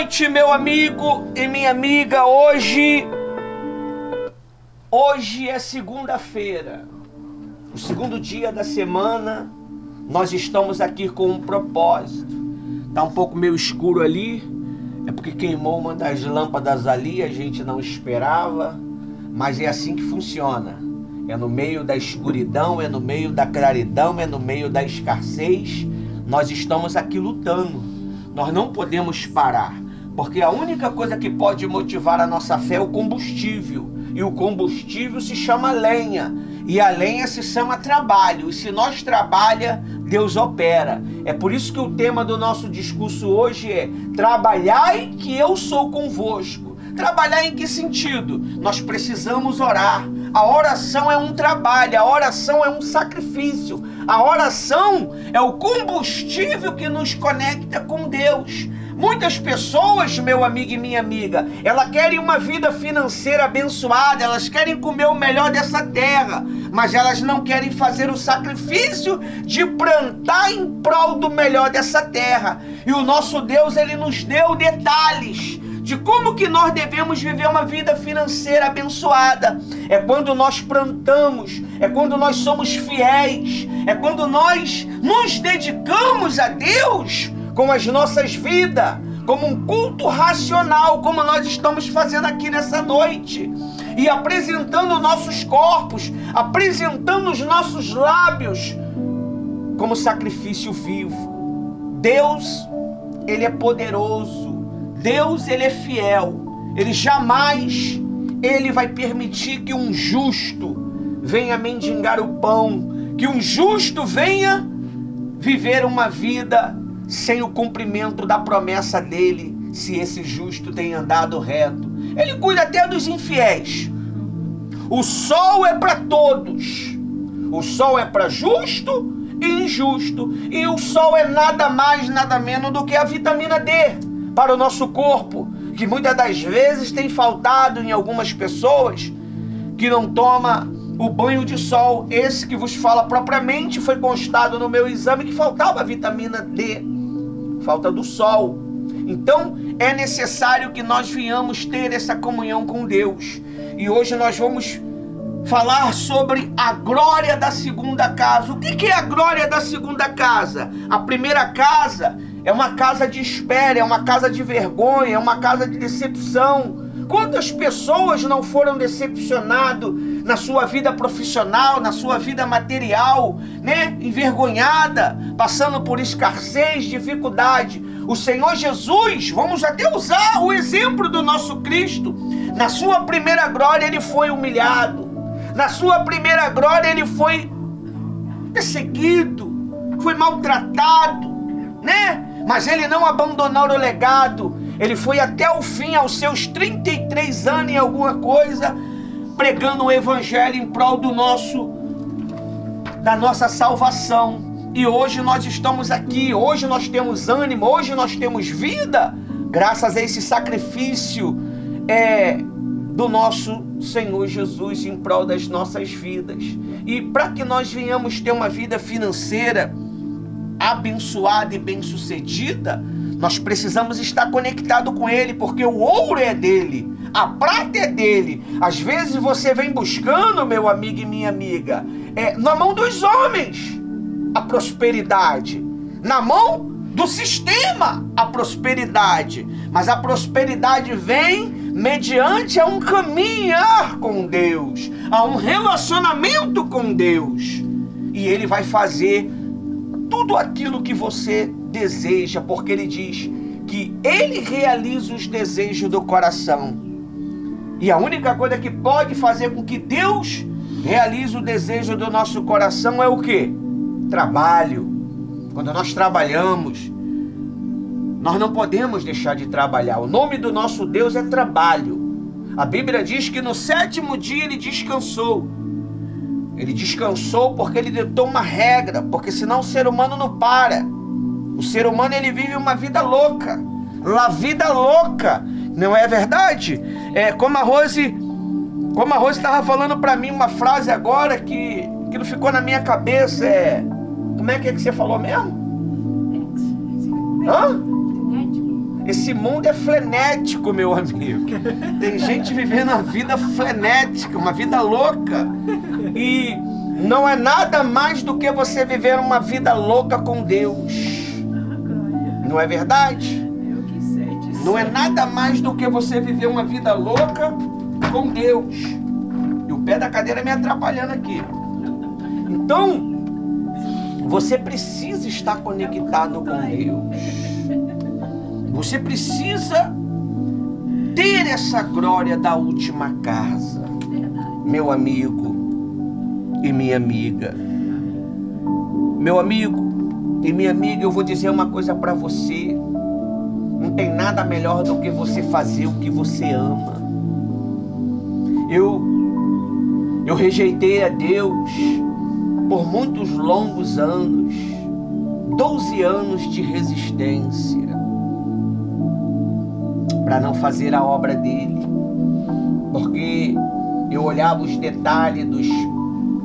noite, meu amigo e minha amiga. Hoje é segunda-feira, o segundo dia da semana. Nós estamos aqui com um propósito. Tá um pouco meio escuro ali, é porque queimou uma das lâmpadas ali, a gente não esperava, mas é assim que funciona. É no meio da escuridão, é no meio da claridão, é no meio da escassez. Nós estamos aqui lutando. Nós não podemos parar, porque a única coisa que pode motivar a nossa fé é o combustível. E o combustível se chama lenha. E a lenha se chama trabalho. E se nós trabalha, Deus opera. É por isso que o tema do nosso discurso hoje é: trabalhai que eu sou convosco. Trabalhar em que sentido? Nós precisamos orar. A oração é um trabalho, a oração é um sacrifício. A oração é o combustível que nos conecta com Deus. Muitas pessoas, meu amigo e minha amiga, elas querem uma vida financeira abençoada, elas querem comer o melhor dessa terra, mas elas não querem fazer o sacrifício de plantar em prol do melhor dessa terra. E o nosso Deus, ele nos deu detalhes de como que nós devemos viver uma vida financeira abençoada. É quando nós plantamos, é quando nós somos fiéis, é quando nós nos dedicamos a Deus com as nossas vidas, como um culto racional, como nós estamos fazendo aqui nessa noite, e apresentando nossos corpos, apresentando os nossos lábios como sacrifício vivo. Deus, ele é poderoso. Deus, ele é fiel. Ele jamais vai permitir que um justo venha mendigar o pão, que um justo venha viver uma vida sem o cumprimento da promessa dele, se esse justo tem andado reto. Ele cuida até dos infiéis. O sol é para todos. O sol é para justo e injusto. E o sol é nada mais, nada menos do que a vitamina D para o nosso corpo, que muitas das vezes tem faltado em algumas pessoas que não tomam o banho de sol. Esse que vos fala propriamente foi constado no meu exame que faltava a vitamina D, falta do sol. Então é necessário que nós venhamos ter essa comunhão com Deus. E hoje nós vamos falar sobre a glória da segunda casa. O que é a glória da segunda casa? A primeira casa é uma casa de espera, é uma casa de vergonha, é uma casa de decepção. Quantas pessoas não foram decepcionadas na sua vida profissional, na sua vida material, né? Envergonhada, passando por escassez, dificuldade. O Senhor Jesus, vamos até usar o exemplo do nosso Cristo. Na sua primeira glória ele foi humilhado. Na sua primeira glória ele foi perseguido, foi maltratado, né? Mas ele não abandonou o legado. Ele foi até o fim, aos seus 33 anos e alguma coisa, pregando o evangelho em prol da nossa salvação. E hoje nós estamos aqui, hoje nós temos ânimo, hoje nós temos vida, graças a esse sacrifício do nosso Senhor Jesus em prol das nossas vidas. E para que nós venhamos ter uma vida financeira abençoada e bem-sucedida, nós precisamos estar conectado com Ele, porque o ouro é dele, a prata é dele. Às vezes você vem buscando, meu amigo e minha amiga, na mão dos homens a prosperidade, na mão do sistema a prosperidade, mas a prosperidade vem mediante a um caminhar com Deus, a um relacionamento com Deus, e Ele vai fazer tudo aquilo que você deseja, porque Ele diz que Ele realiza os desejos do coração. E a única coisa que pode fazer com que Deus realize o desejo do nosso coração é o quê? Trabalho. Quando nós trabalhamos, nós não podemos deixar de trabalhar. O nome do nosso Deus é trabalho. A Bíblia diz que no sétimo dia Ele descansou. Ele descansou porque Ele ditou uma regra, porque senão o ser humano não para. O ser humano, ele vive uma vida louca. La vida louca, não é verdade? Como a Rose estava falando para mim uma frase agora que não ficou na minha cabeça. Como é que você falou mesmo? Hã? Esse mundo é frenético, meu amigo. Tem gente vivendo uma vida frenética, uma vida louca. E não é nada mais do que você viver uma vida louca com Deus. Não é verdade? Não é nada mais do que você viver uma vida louca com Deus. E o pé da cadeira me atrapalhando aqui. Então, você precisa estar conectado com Deus. Você precisa ter essa glória da última casa, meu amigo e minha amiga. Meu amigo e minha amiga, eu vou dizer uma coisa para você. Não tem nada melhor do que você fazer o que você ama. Eu rejeitei a Deus por muitos longos anos, 12 anos de resistência, para não fazer a obra dele, porque eu olhava os detalhes dos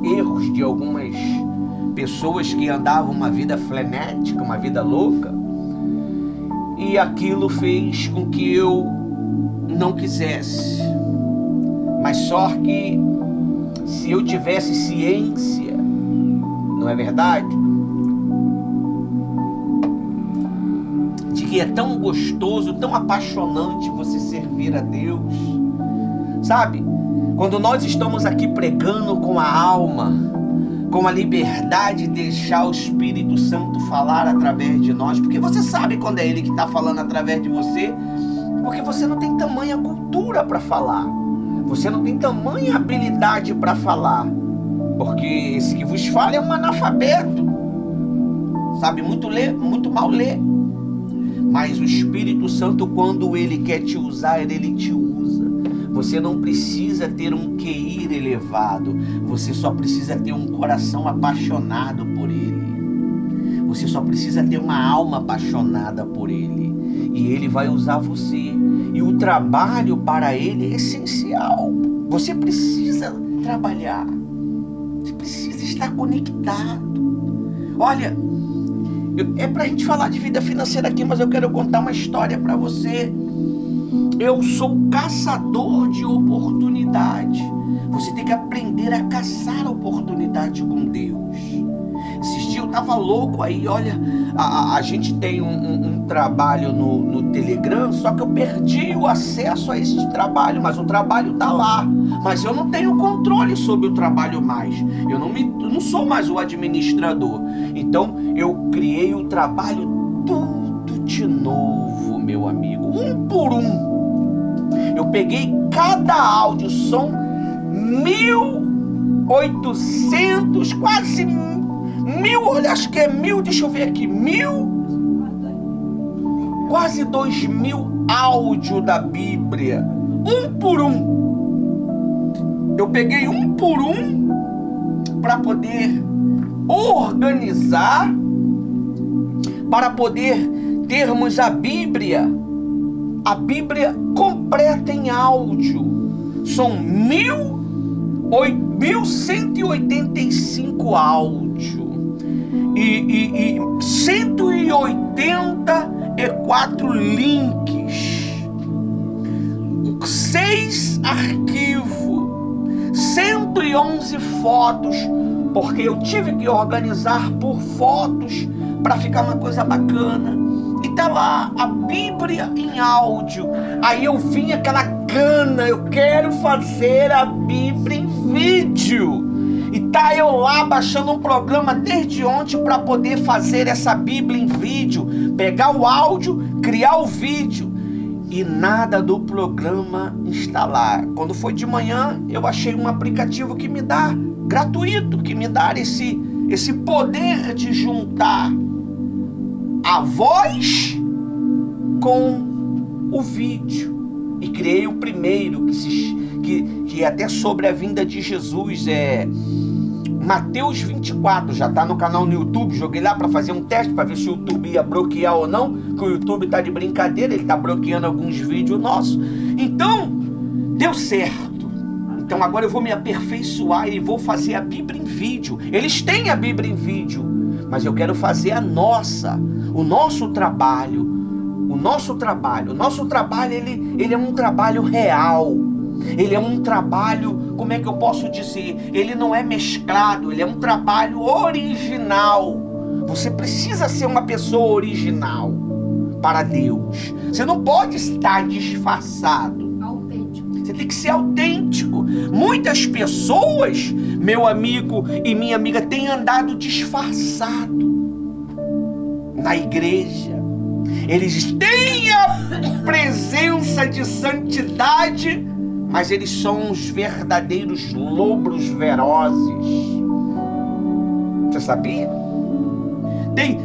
erros de algumas pessoas que andavam uma vida frenética, uma vida louca, e aquilo fez com que eu não quisesse. Mas só que se eu tivesse ciência, não é verdade? De que é tão gostoso, tão apaixonante você servir a Deus. Sabe? Quando nós estamos aqui pregando com a alma, com a liberdade de deixar o Espírito Santo falar através de nós, porque você sabe quando é Ele que está falando através de você, porque você não tem tamanha cultura para falar, você não tem tamanha habilidade para falar, porque esse que vos fala é um analfabeto, sabe muito ler, muito mal ler, mas o Espírito Santo, quando Ele quer te usar, Ele te usa. Você não precisa ter um QI elevado, você só precisa ter um coração apaixonado por Ele. Você só precisa ter uma alma apaixonada por Ele. E Ele vai usar você. E o trabalho para Ele é essencial. Você precisa trabalhar. Você precisa estar conectado. Olha, é para a gente falar de vida financeira aqui, mas eu quero contar uma história para você. Eu sou caçador de oportunidade. Você tem que aprender a caçar oportunidade com Deus. Esses dias eu estava louco aí, olha, a gente tem um trabalho no Telegram, só que eu perdi o acesso a esse trabalho, mas o trabalho está lá. Mas eu não tenho controle sobre o trabalho mais. Eu não sou mais o administrador. Então eu criei o trabalho tudo de novo, meu amigo, um por um. Eu peguei cada áudio, são 1.800, quase 1.000, olha, acho que é 1.000, deixa eu ver aqui, 1.000, quase 2.000 áudios da Bíblia, um por um. Eu peguei um por um para poder organizar, para poder termos a Bíblia completa em áudio. São 1.185 áudios e 184 links, 6 arquivos, 111 fotos, porque eu tive que organizar por fotos para ficar uma coisa bacana. E tá lá a Bíblia em áudio. Aí eu vim aquela gana, eu quero fazer a Bíblia em vídeo. E tá eu lá baixando um programa desde ontem para poder fazer essa Bíblia em vídeo, pegar o áudio, criar o vídeo. E nada do programa instalar. Quando foi de manhã, eu achei um aplicativo que me dá, gratuito, que me dá esse poder de juntar a voz com o vídeo. E criei o primeiro, que é até sobre a vinda de Jesus, é Mateus 24, já está no canal no YouTube. Joguei lá para fazer um teste, para ver se o YouTube ia bloquear ou não, que o YouTube está de brincadeira, ele está bloqueando alguns vídeos nossos. Então, deu certo. Então agora eu vou me aperfeiçoar e vou fazer a Bíblia em vídeo. Eles têm a Bíblia em vídeo, mas eu quero fazer o nosso trabalho O nosso trabalho, ele é um trabalho real. Ele é um trabalho, como é que eu posso dizer? Ele não é mesclado, ele é um trabalho original. Você precisa ser uma pessoa original para Deus. Você não pode estar disfarçado. Autêntico. Você tem que ser autêntico. Muitas pessoas, meu amigo e minha amiga, têm andado disfarçado na igreja. Eles têm a presença de santidade, mas eles são os verdadeiros lobos ferozes. Você sabia? Tem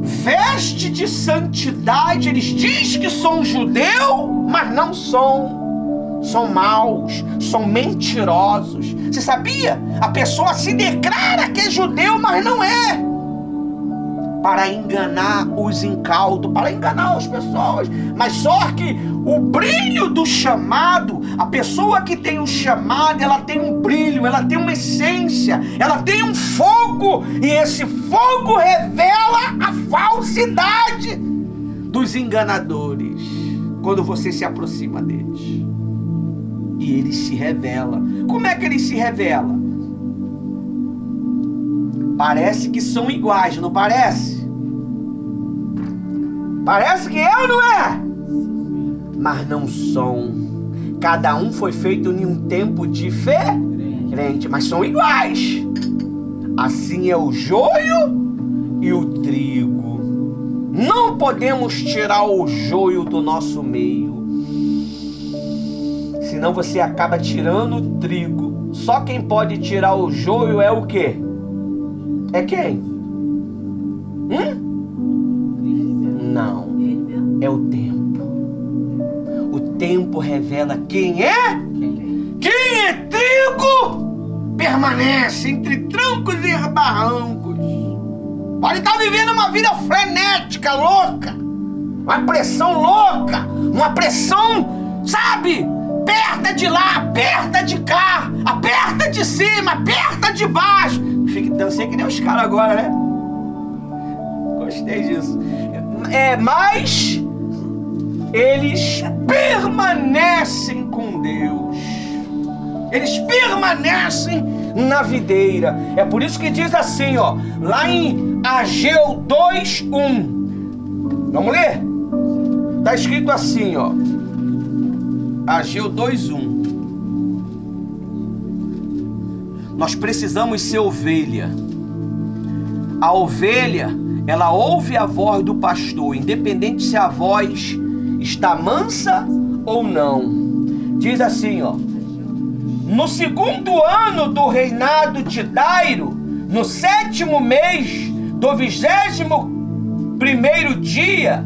veste de santidade, eles dizem que são judeu, mas não são. São maus, são mentirosos. Você sabia? A pessoa se declara que é judeu, mas não é. Para enganar os incautos, para enganar as pessoas. Mas só que o brilho do chamado, a pessoa que tem o chamado, ela tem um brilho, ela tem uma essência, ela tem um fogo, e esse fogo revela a falsidade dos enganadores quando você se aproxima deles. E eles se revelam. Como é que eles se revelam? Parece que são iguais, não parece? Parece que é ou não é? Mas não são. Cada um foi feito em um tempo diferente, mas são iguais. Assim é o joio e o trigo. Não podemos tirar o joio do nosso meio, senão você acaba tirando o trigo. Só quem pode tirar o joio é o quê? É quem? Não. É o tempo. O tempo revela quem é? Quem é trigo permanece entre troncos e barrancos. Pode estar vivendo uma vida frenética, louca. Uma pressão louca. Uma pressão, sabe? Aperta de lá, aperta de cá, aperta de cima, aperta de baixo. Dancei que nem os caras agora, né? Gostei disso. Mas eles permanecem com Deus. Eles permanecem na videira. É por isso que diz assim, ó, lá em Ageu 2:1. Vamos ler? Está escrito assim, ó. Ageu 2:1. Nós precisamos ser ovelha. A ovelha, ela ouve a voz do pastor, independente se a voz está mansa ou não. Diz assim, ó: no 2º ano do reinado de Dairo, no 7º mês do 21º dia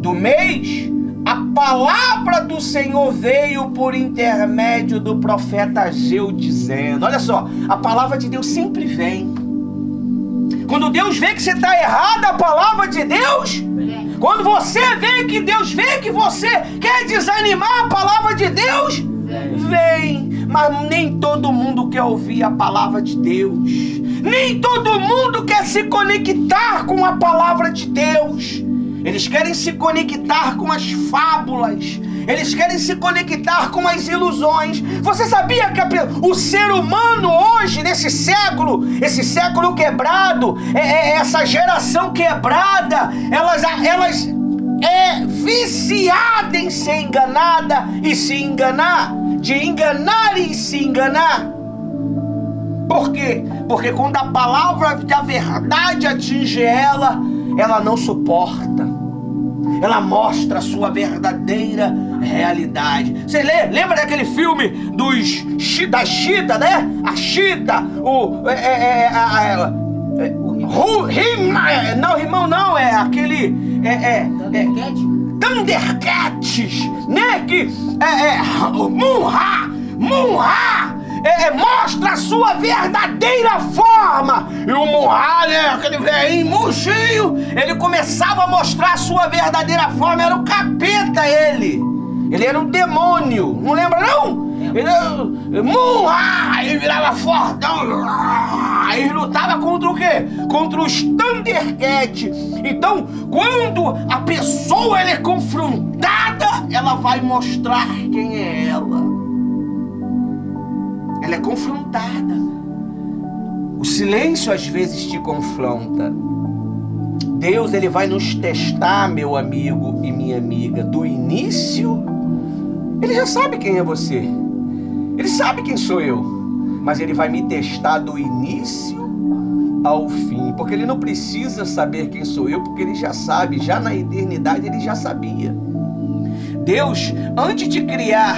do mês, a palavra do Senhor veio por intermédio do profeta Ageu, dizendo... Olha só, a palavra de Deus sempre vem. Quando Deus vê que você está errado, a palavra de Deus... Quando você vê que Deus vê que você quer desanimar, a palavra de Deus vem. Mas nem todo mundo quer ouvir a palavra de Deus. Nem todo mundo quer se conectar com a palavra de Deus. Eles querem se conectar com as fábulas. Eles querem se conectar com as ilusões. Você sabia que o ser humano hoje, nesse século, esse século quebrado, essa geração quebrada, elas é viciada em ser enganada e se enganar, de enganar e se enganar. Por quê? Porque quando a palavra da verdade atinge ela não suporta. Ela mostra a sua verdadeira realidade. Você lembra daquele filme da Cheetah, né? A Cheetah, não, é aquele... Thundercats, né? Que Munra mostra a sua verdadeira forma. E o Munra, né, aquele velhinho murchinho, ele começava a mostrar a sua verdadeira forma. Era o capeta ele era um demônio, não lembra não? Ele Munra, ele virava fortão. Ele lutava contra o quê? Contra os Thundercats. Então, quando a pessoa ela é confrontada, ela vai mostrar quem é ela. Ela é confrontada. O silêncio às vezes te confronta. Deus, ele vai nos testar, meu amigo e minha amiga, do início. Ele já sabe quem é você. Ele sabe quem sou eu. Mas ele vai me testar do início ao fim. Porque ele não precisa saber quem sou eu, porque ele já sabe. Já na eternidade ele já sabia. Deus, antes de criar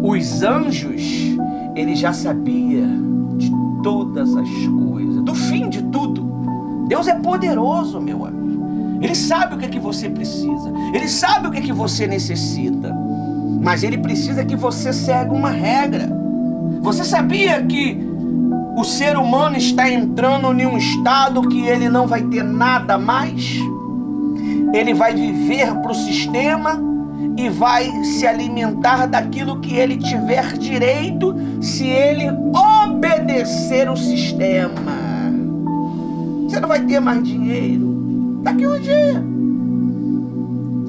os anjos, ele já sabia de todas as coisas, do fim de tudo. Deus é poderoso, meu amigo. Ele sabe o que é que você precisa. Ele sabe o que é que você necessita. Mas ele precisa que você segue uma regra. Você sabia que o ser humano está entrando em um estado que ele não vai ter nada mais? Ele vai viver para o sistema e vai se alimentar daquilo que ele tiver direito se ele obedecer o sistema. Você não vai ter mais dinheiro daqui um dia.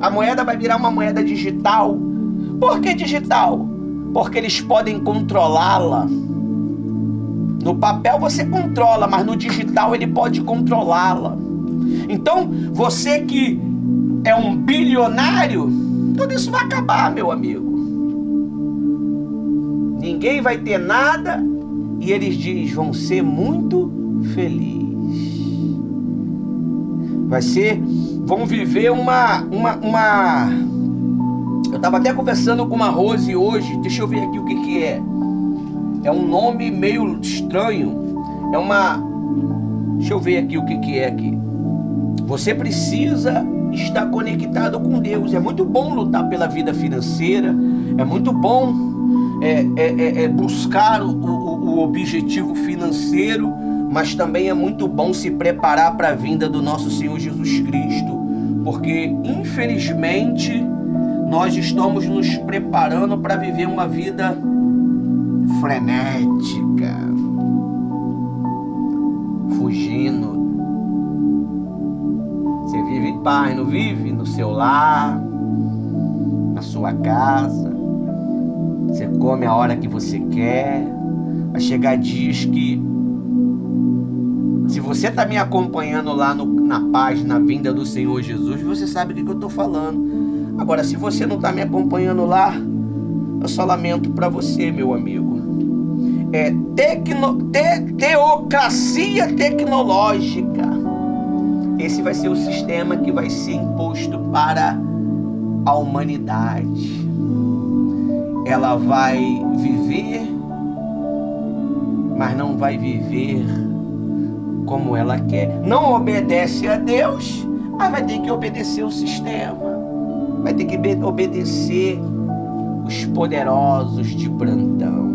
A moeda vai virar uma moeda digital. Por que digital? Porque eles podem controlá-la. No papel você controla, mas no digital ele pode controlá-la. Então, você que é um bilionário, tudo isso vai acabar, meu amigo. Ninguém vai ter nada e eles dizem, vão ser muito felizes. Vão viver uma... Eu estava até conversando com uma Rose hoje, deixa eu ver aqui o que é. É um nome meio estranho. Deixa eu ver aqui o que é aqui. Você precisa estar conectado com Deus. É muito bom lutar pela vida financeira. É muito bom buscar o objetivo financeiro. Mas também é muito bom se preparar para a vinda do nosso Senhor Jesus Cristo. Porque, infelizmente, nós estamos nos preparando para viver uma vida frenética. Fugindo. Você vive em paz, não vive? No seu lar, na sua casa. Você come a hora que você quer. Vai chegar dias que, se você está me acompanhando lá na página Vinda do Senhor Jesus, você sabe o que eu estou falando. Agora, se você não está me acompanhando lá, eu só lamento para você, meu amigo. É teocracia tecnológica. Esse vai ser o sistema que vai ser imposto para a humanidade. Ela vai viver, mas não vai viver como ela quer. Não obedece a Deus, mas vai ter que obedecer o sistema. Vai ter que obedecer os poderosos de plantão.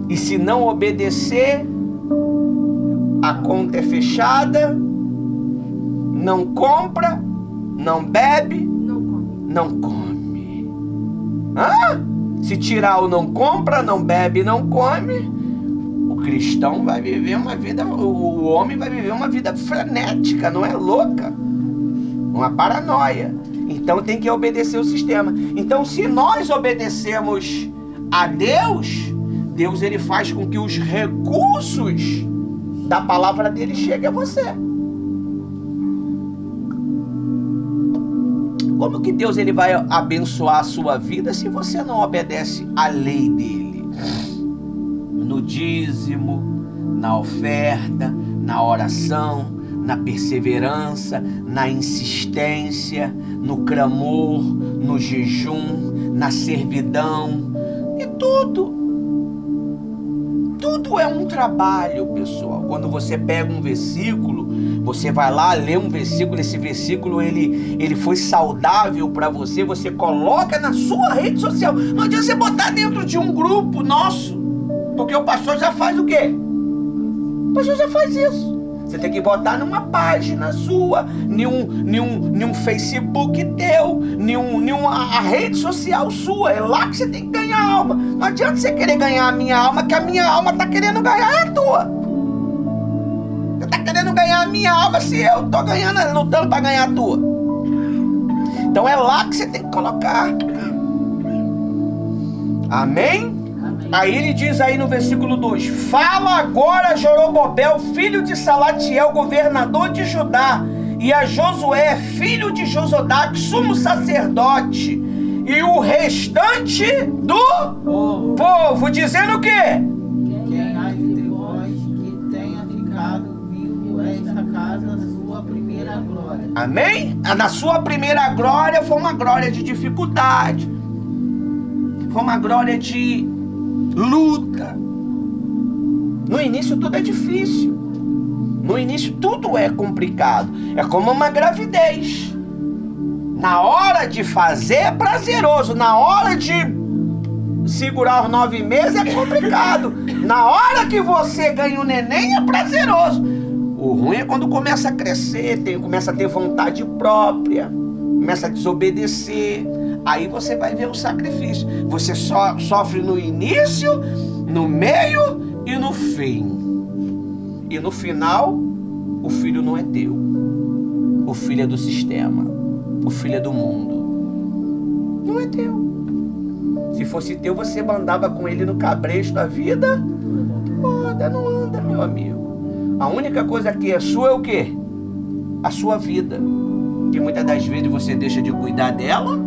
E se não obedecer, a conta é fechada, não compra, não bebe, não come. Se tirar o não compra, não bebe, não come, o cristão vai viver uma vida, o homem vai viver uma vida frenética, não é louca? Uma paranoia. Então tem que obedecer o sistema. Então, se nós obedecemos a Deus, Deus ele faz com que os recursos da palavra dele cheguem a você. Como que Deus ele vai abençoar a sua vida se você não obedece à lei dele? No dízimo, na oferta, na oração, na perseverança, na insistência, no clamor, no jejum, na servidão, e tudo. Tudo é um trabalho, pessoal. Quando você pega um versículo, você vai lá, lê um versículo, esse versículo ele foi saudável para você, você coloca na sua rede social. Não adianta você botar dentro de um grupo nosso, porque o pastor já faz o quê? O pastor já faz isso. Você tem que botar numa página sua, num Facebook teu, numa rede social sua. É lá que você tem que ganhar alma. Não adianta você querer ganhar a minha alma, que a minha alma está querendo ganhar a tua. tá querendo ganhar a minha alma se eu tô ganhando, lutando para ganhar a tua? Então é lá que você tem que colocar. Amém? Aí ele diz aí no versículo 2: fala agora a Zorobabel, filho de Salatiel, governador de Judá, e a Josué, filho de Josodac, sumo sacerdote, e o restante do povo, dizendo o quê? Quem há de vós que tenha ficado vivo esta casa, sua primeira glória. Amém? Na sua primeira glória foi uma glória de dificuldade, foi uma glória de luta. No início tudo é difícil, no início tudo é complicado, é como uma gravidez. Na hora de fazer é prazeroso, na hora de segurar os 9 meses é complicado, na hora que você ganha o neném é prazeroso. O ruim é quando começa a crescer, começa a ter vontade própria, começa a desobedecer. Aí você vai ver o sacrifício. Você só sofre no início, no meio e no fim. E no final, o filho não é teu. O filho é do sistema. O filho é do mundo. Não é teu. Se fosse teu, você mandava com ele no cabresto da vida. Não anda, meu amigo. A única coisa que é sua é o quê? A sua vida. Que muitas das vezes você deixa de cuidar dela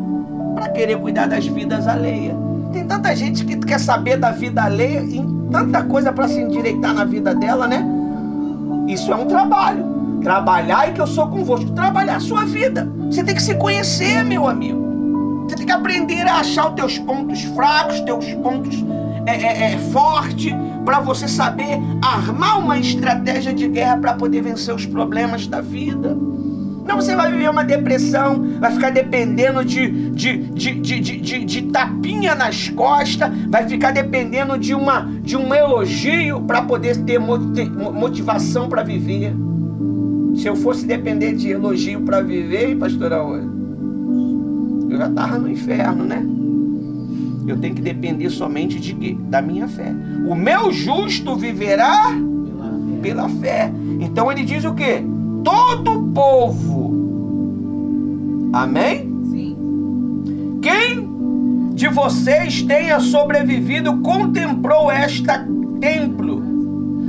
para querer cuidar das vidas alheias. Tem tanta gente que quer saber da vida alheia e tanta coisa para se endireitar na vida dela, né? Isso é um trabalho. Trabalhar e que eu sou convosco. Trabalhar a sua vida. Você tem que se conhecer, meu amigo. Você tem que aprender a achar os teus pontos fracos, teus pontos fortes, para você saber armar uma estratégia de guerra para poder vencer os problemas da vida. Não, você vai viver uma depressão, vai ficar dependendo de tapinha nas costas, vai ficar dependendo de um elogio para poder ter motivação para viver. Se eu fosse depender de elogio para viver, pastora, eu já estava no inferno, né? Eu tenho que depender somente de quê? Da minha fé. O meu justo viverá pela fé. Então ele diz o quê? Todo povo. Amém? Sim. Quem de vocês tenha sobrevivido contemplou esta templo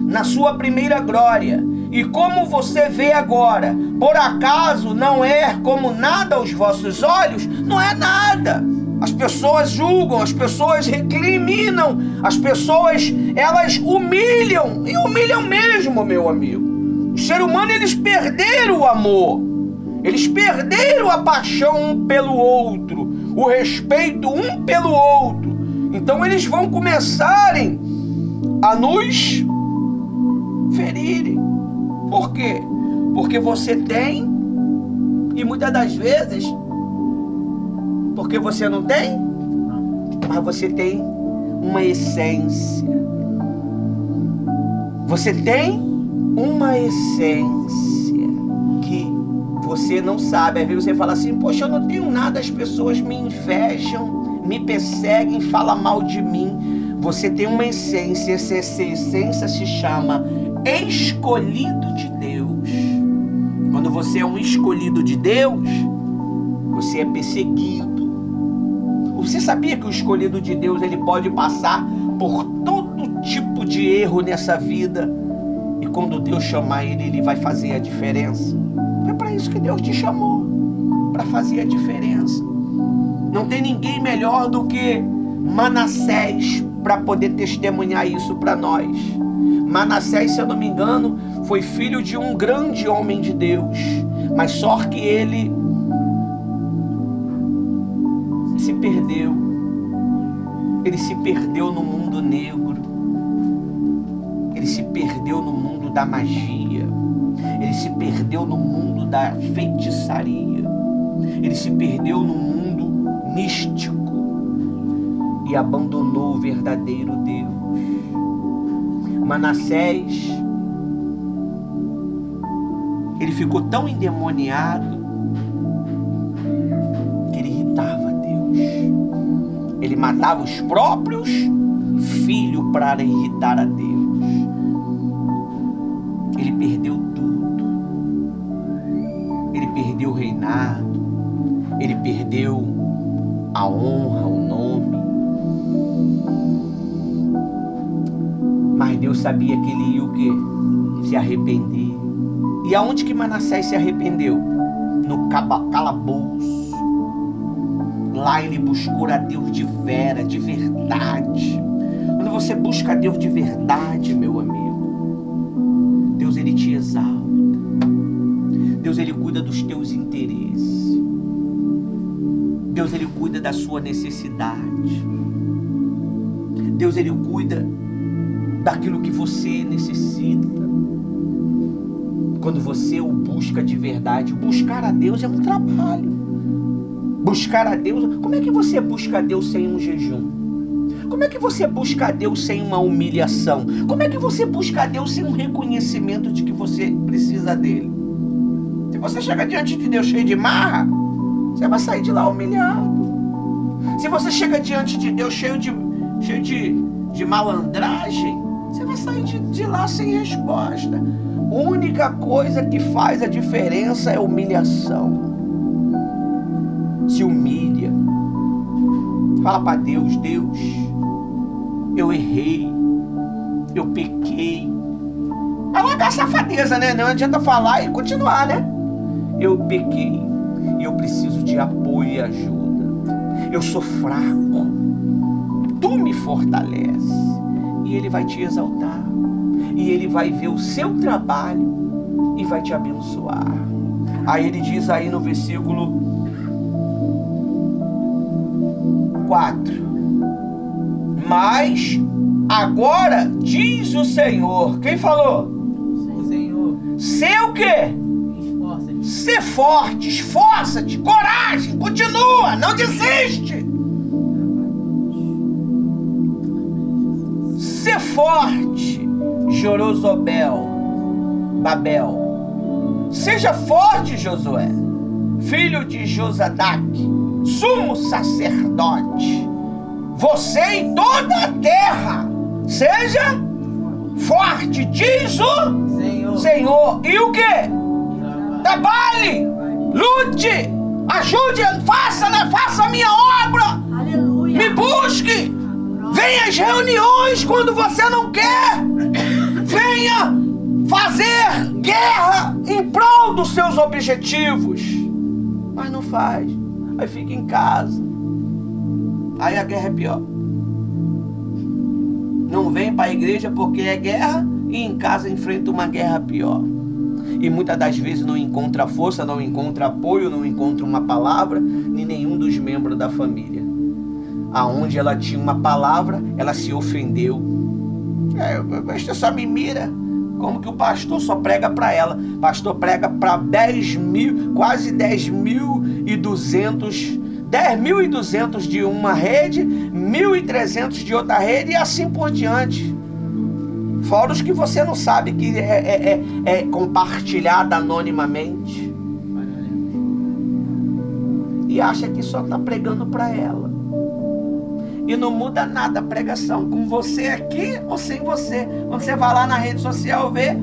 na sua primeira glória. E como você vê agora, por acaso não é como nada aos vossos olhos? Não é nada. As pessoas julgam, as pessoas recriminam, as pessoas, elas humilham, e humilham mesmo, meu amigo. O ser humano, eles perderam o amor, eles perderam a paixão um pelo outro, o respeito um pelo outro. Então eles vão começarem a nos ferirem. Por quê? Porque você tem, e muitas das vezes, porque você não tem, mas você tem uma essência. Você tem uma essência que você não sabe. Às vezes você fala assim, poxa, eu não tenho nada, as pessoas me invejam, me perseguem, falam mal de mim. Você tem uma essência, essa essência se chama escolhido de Deus. Quando você é um escolhido de Deus, você é perseguido. Você sabia que o escolhido de Deus, ele pode passar por todo tipo de erro nessa vida, e quando Deus chamar ele, ele vai fazer a diferença? É para isso que Deus te chamou, para fazer a diferença. Não tem ninguém melhor do que Manassés para poder testemunhar isso para nós. Manassés, se eu não me engano, foi filho de um grande homem de Deus, mas só que ele se perdeu. Ele se perdeu no mundo negro. Ele se perdeu no mundo da magia. Ele se perdeu no mundo da feitiçaria. Ele se perdeu no mundo místico e abandonou o verdadeiro Deus. Manassés, ele ficou tão endemoniado que ele irritava Deus. Ele matava os próprios filhos para irritar a Deus. Ele perdeu reinado, ele perdeu a honra, o nome. Mas Deus sabia que ele ia o quê? Se arrepender. E aonde que Manassés se arrependeu? No calabouço. Lá ele buscou a Deus de vera, de verdade. Quando você busca a Deus de verdade, meu amigo, Deus ele te exalta. Deus ele cuida dos teus interesses. Deus ele cuida da sua necessidade. Deus ele cuida daquilo que você necessita. Quando você o busca de verdade, buscar a Deus é um trabalho. Buscar a Deus, como é que você busca a Deus sem um jejum? Como é que você busca a Deus sem uma humilhação? Como é que você busca a Deus sem um reconhecimento de que você precisa dele? Se você chega diante de Deus cheio de marra, você vai sair de lá humilhado. Se você chega diante de Deus cheio de malandragem, você vai sair de lá sem resposta. A única coisa que faz a diferença é humilhação. Se humilha. Fala para Deus, Deus, eu errei, eu pequei. Vai largar a safadeza, né? Não adianta falar e continuar, né? Eu pequei e eu preciso de apoio e ajuda. Eu sou fraco. Tu me fortalece. E Ele vai te exaltar. E Ele vai ver o seu trabalho e vai te abençoar. Aí ele diz aí no versículo 4. Mas agora diz o Senhor. Quem falou? O Senhor. Ser o quê? Esforça-te. Ser forte, esforça-te, coragem, continua, não desiste. Ser forte, Jorozobel, Babel. Seja forte, Josué, filho de Josadac, sumo sacerdote. Você em toda a terra, seja forte, diz o Senhor. E o que? Trabalhe, lute, ajude, faça a minha obra. Aleluia. Me busque. Venha às reuniões quando você não quer. Venha fazer guerra em prol dos seus objetivos. Mas não faz. Aí fica em casa. Aí a guerra é pior. Não vem para a igreja porque é guerra e em casa enfrenta uma guerra pior. E muitas das vezes não encontra força, não encontra apoio, não encontra uma palavra, nem nenhum dos membros da família. Aonde ela tinha uma palavra, ela se ofendeu. Você só me mira. Como que o pastor só prega para ela? O pastor prega para 10 mil, quase 10.200, 10.200 de uma rede, 1.300 de outra rede e assim por diante. Fora os que você não sabe que é compartilhado anonimamente. E acha que só está pregando para ela. E não muda nada a pregação, com você aqui ou sem você. Quando você vai lá na rede social ver,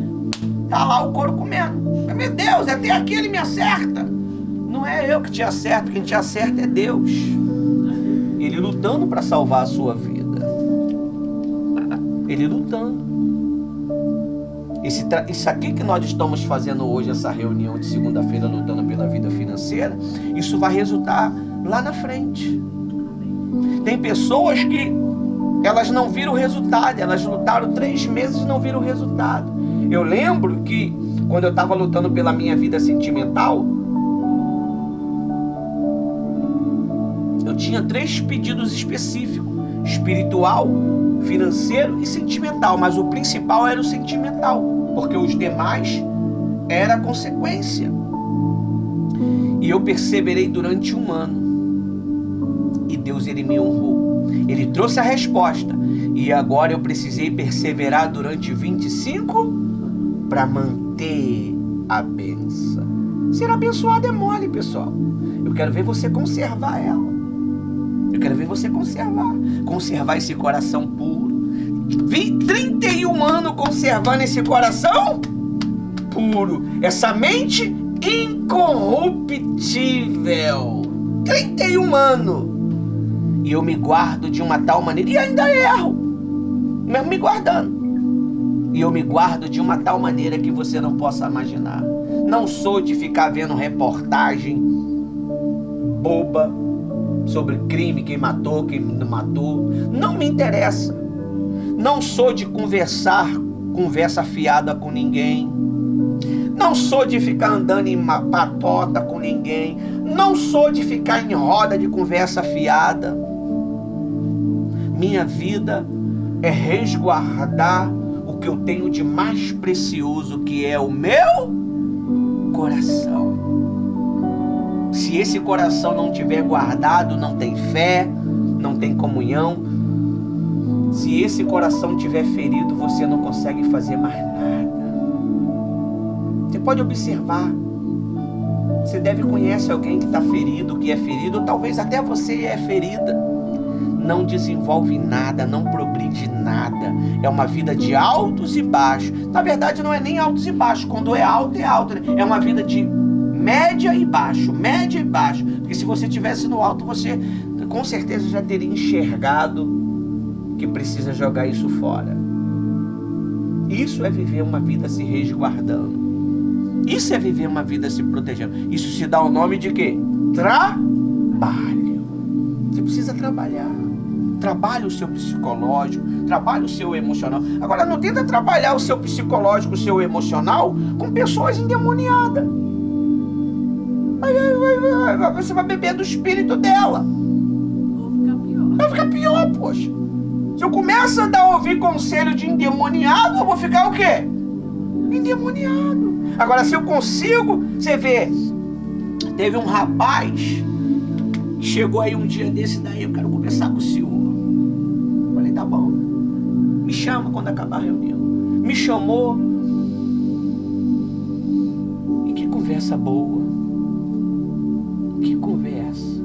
tá lá o couro comendo. Meu Deus, até aqui ele me acerta. Não é eu que te acerto, quem te acerta é Deus. Ele lutando para salvar a sua vida. Ele lutando. Isso aqui que nós estamos fazendo hoje, essa reunião de segunda-feira, lutando pela vida financeira, isso vai resultar lá na frente. Tem pessoas que elas não viram o resultado, elas lutaram 3 meses e não viram o resultado. Eu lembro que quando eu estava lutando pela minha vida sentimental, eu tinha 3 pedidos específicos: espiritual, financeiro e sentimental. Mas o principal era o sentimental, porque os demais era consequência. E eu perseverei durante 1 ano. E Deus, ele me honrou. Ele trouxe a resposta. E agora eu precisei perseverar durante 25 para manter a bênção. Ser abençoado é mole, pessoal. Eu quero ver você conservar ela. Eu quero ver você conservar esse coração puro. 31 anos conservando esse coração puro. Essa mente incorruptível. 31 anos. E eu me guardo de uma tal maneira, e ainda erro, mesmo me guardando. E eu me guardo de uma tal maneira que você não possa imaginar. Não sou de ficar vendo reportagem boba sobre crime, quem matou, quem não matou. Não me interessa. Não sou de conversar conversa fiada com ninguém. Não sou de ficar andando em patota com ninguém. Não sou de ficar em roda de conversa fiada. Minha vida é resguardar o que eu tenho de mais precioso, que é o meu coração. Se esse coração não tiver guardado, não tem fé, não tem comunhão. Se esse coração tiver ferido, você não consegue fazer mais nada. Você pode observar. Você deve conhecer alguém que está ferido, que é ferido, ou talvez até você é ferida. Não desenvolve nada, não progride nada. É uma vida de altos e baixos. Na verdade, não é nem altos e baixos. Quando é alto, né? É uma vida de média e baixo, média e baixo. Porque se você estivesse no alto, você com certeza já teria enxergado que precisa jogar isso fora. Isso é viver uma vida se resguardando. Isso é viver uma vida se protegendo. Isso se dá o nome de quê? Trabalho. Você precisa trabalhar. Trabalhe o seu psicológico, trabalhe o seu emocional. Agora, não tenta trabalhar o seu psicológico, o seu emocional com pessoas endemoniadas. Você vai beber do espírito dela. Vai ficar pior, poxa. Se eu começo a ouvir conselho de endemoniado, eu vou ficar o quê? Endemoniado. Agora, se eu consigo, você vê, teve um rapaz que chegou aí um dia desse, daí eu quero conversar com o senhor. Falei, tá bom. Me chama quando acabar a reunião. Me chamou. E que conversa boa. Que conversa.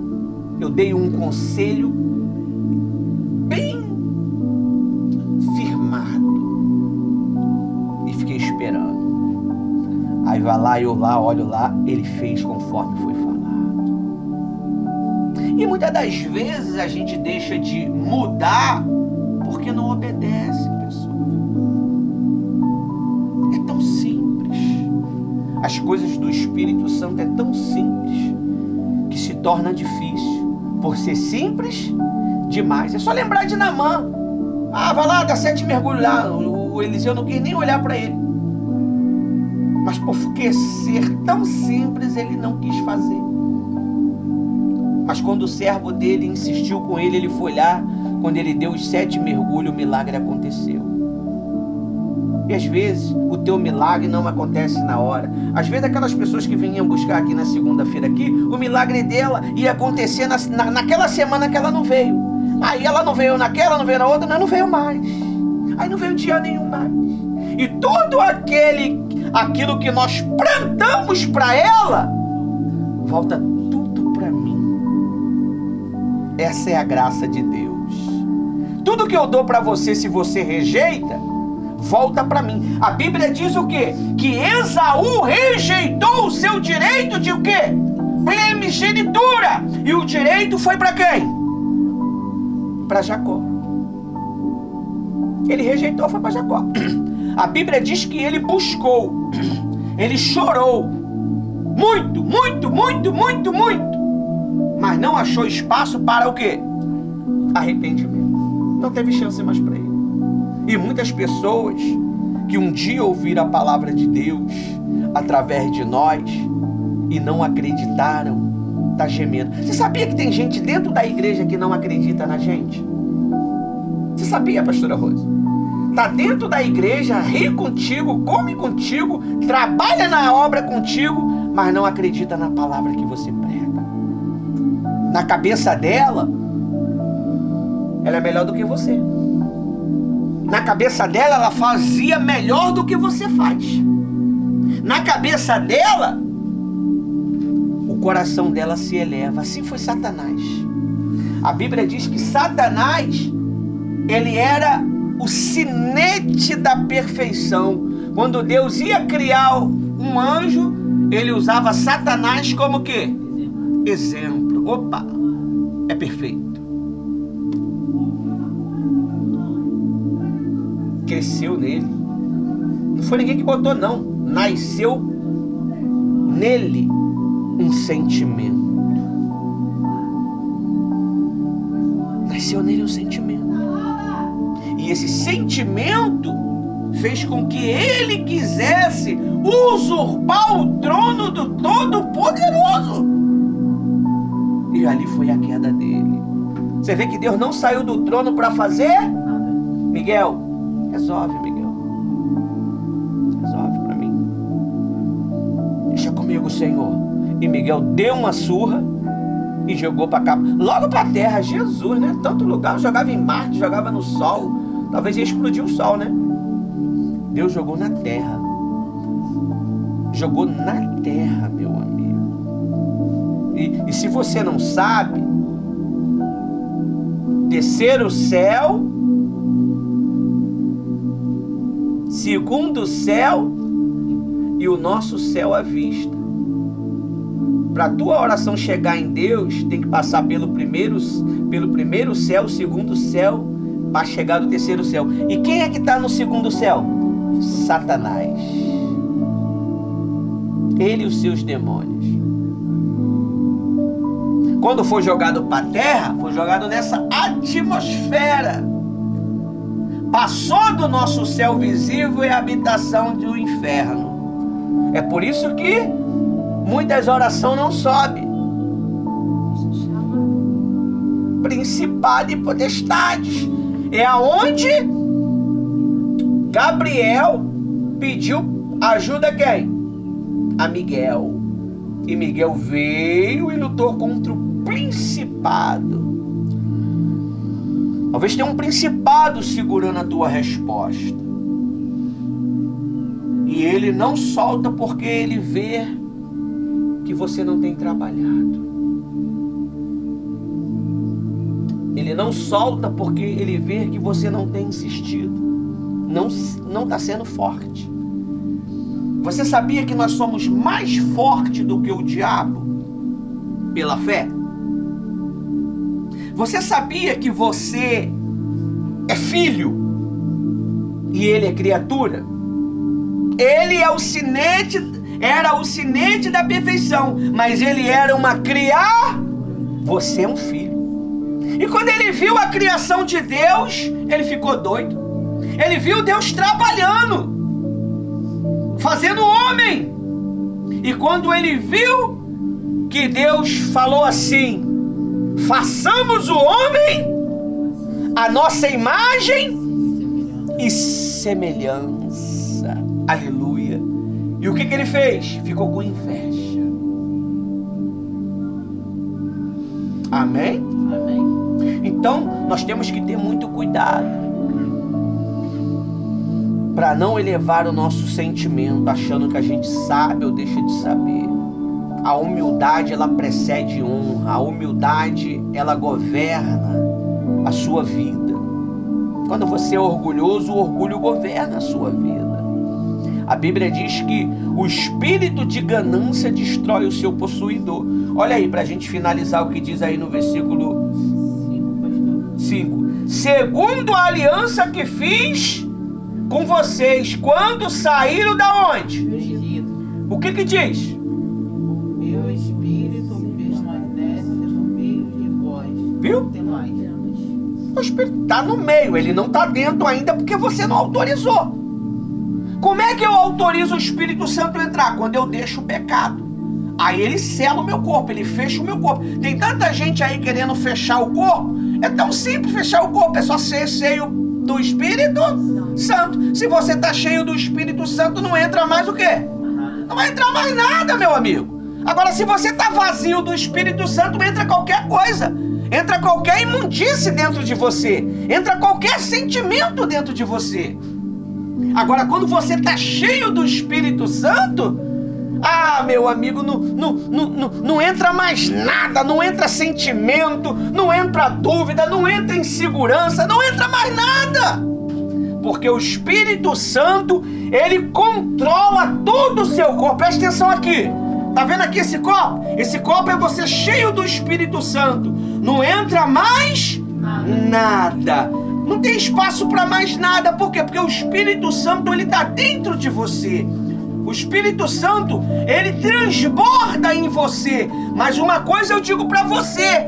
Eu dei um conselho bem firmado. E fiquei esperando. Aí vai lá, eu lá, olho lá, ele fez conforme foi falado. E muitas das vezes a gente deixa de mudar porque não obedece, pessoal. É tão simples. As coisas do Espírito Santo é tão simples que se torna difícil. Por ser simples demais. É só lembrar de Naamã. Ah, vai lá, dá 7 mergulhos lá. O Eliseu não quis nem olhar para ele. Mas por ser tão simples, ele não quis fazer. Mas quando o servo dele insistiu com ele, ele foi lá. Quando ele deu os 7 mergulhos, o milagre aconteceu. E às vezes, o teu milagre não acontece na hora. Às vezes, aquelas pessoas que vinham buscar aqui na segunda-feira aqui, o milagre dela ia acontecer naquela semana que ela não veio. Aí ela não veio naquela, não veio na outra, mas não veio mais. Aí não veio dia nenhum mais. E tudo aquilo que nós plantamos para ela, volta tudo para mim. Essa é a graça de Deus. Tudo que eu dou para você, se você rejeita, volta para mim. A Bíblia diz o quê? Que Esaú rejeitou o seu direito de o quê? Primogenitura. E o direito foi para quem? Para Jacó. Ele rejeitou, foi para Jacó. A Bíblia diz que ele buscou, ele chorou, muito, muito, muito, muito, muito, mas não achou espaço para o quê? Arrependimento. Não teve chance mais para ele. E muitas pessoas que um dia ouviram a palavra de Deus através de nós e não acreditaram, tá gemendo. Você sabia que tem gente dentro da igreja que não acredita na gente? Você sabia, pastora Rosa? Está dentro da igreja, ri contigo, come contigo, trabalha na obra contigo, mas não acredita na palavra que você prega. Na cabeça dela, ela é melhor do que você. Na cabeça dela, ela fazia melhor do que você faz. Na cabeça dela, o coração dela se eleva. Assim foi Satanás. A Bíblia diz que Satanás, ele era o sinete da perfeição. Quando Deus ia criar um anjo, Ele usava Satanás como o quê? Exemplo. Opa, é perfeito. Cresceu nele. Não foi ninguém que botou, não. Nasceu nele um sentimento. Nasceu nele um sentimento. E esse sentimento fez com que ele quisesse usurpar o trono do Todo-Poderoso. E ali foi a queda dele. Você vê que Deus não saiu do trono para fazer? Miguel, resolve, Miguel. Resolve para mim. Deixa comigo, Senhor. E Miguel deu uma surra e jogou para cá, logo para a terra. Jesus, né? Tanto lugar, jogava em Marte, jogava no Sol. Talvez ia explodir o Sol, né? Deus jogou na terra. Jogou na terra, meu amigo. E se você não sabe, terceiro céu, segundo céu e o nosso céu à vista. Para a tua oração chegar em Deus, tem que passar pelo primeiro céu, segundo céu, para chegar no terceiro céu. E quem é que está no segundo céu? Satanás. Ele e os seus demônios. Quando foi jogado para a terra, foi jogado nessa atmosfera. Passou do nosso céu visível e a habitação do inferno. É por isso que muitas orações não sobem. Principado e potestades. É aonde Gabriel pediu ajuda a quem? A Miguel. E Miguel veio e lutou contra o principado. Talvez tenha um principado segurando a tua resposta. E ele não solta porque ele vê que você não tem trabalhado. Ele não solta porque ele vê que você não tem insistido. Não está sendo forte. Você sabia que nós somos mais fortes do que o diabo? Pela fé? Você sabia que você é filho e ele é criatura? Ele é o sinete, era o sinete da perfeição, mas ele era uma criatura. Você é um filho. E quando ele viu a criação de Deus, ele ficou doido. Ele viu Deus trabalhando, fazendo homem. E quando ele viu que Deus falou assim: façamos o homem a nossa imagem e semelhança. Aleluia. E o que ele fez? Ficou com inveja. Amém? Amém. Então, nós temos que ter muito cuidado para não elevar o nosso sentimento achando que a gente sabe ou deixa de saber. A humildade, ela precede honra. A humildade, ela governa a sua vida. Quando você é orgulhoso, o orgulho governa a sua vida. A Bíblia diz que o espírito de ganância destrói o seu possuidor. Olha aí, para a gente finalizar o que diz aí no versículo 5. Segundo a aliança que fiz com vocês quando saíram da onde? Egito. O que diz? Meu espírito permanece no meio de vós. Viu? Tem mais. O espírito está no meio, ele não está dentro ainda porque você não autorizou. Como é que eu autorizo o Espírito Santo a entrar? Quando eu deixo o pecado. Aí ele sela o meu corpo, ele fecha o meu corpo. Tem tanta gente aí querendo fechar o corpo. É tão simples fechar o corpo, é só ser cheio do Espírito Santo. Se você está cheio do Espírito Santo, não entra mais o quê? Não vai entrar mais nada, meu amigo. Agora, se você está vazio do Espírito Santo, entra qualquer coisa. Entra qualquer imundície dentro de você. Entra qualquer sentimento dentro de você. Agora, quando você está cheio do Espírito Santo, meu amigo, não entra mais nada, não entra sentimento, não entra dúvida, não entra insegurança, não entra mais nada. Porque o Espírito Santo, ele controla todo o seu corpo. Presta atenção aqui. Tá vendo aqui esse copo? Esse copo é você cheio do Espírito Santo. Não entra mais nada. Não tem espaço para mais nada. Por quê? Porque o Espírito Santo, ele tá dentro de você. O Espírito Santo, ele transborda em você. Mas uma coisa eu digo para você.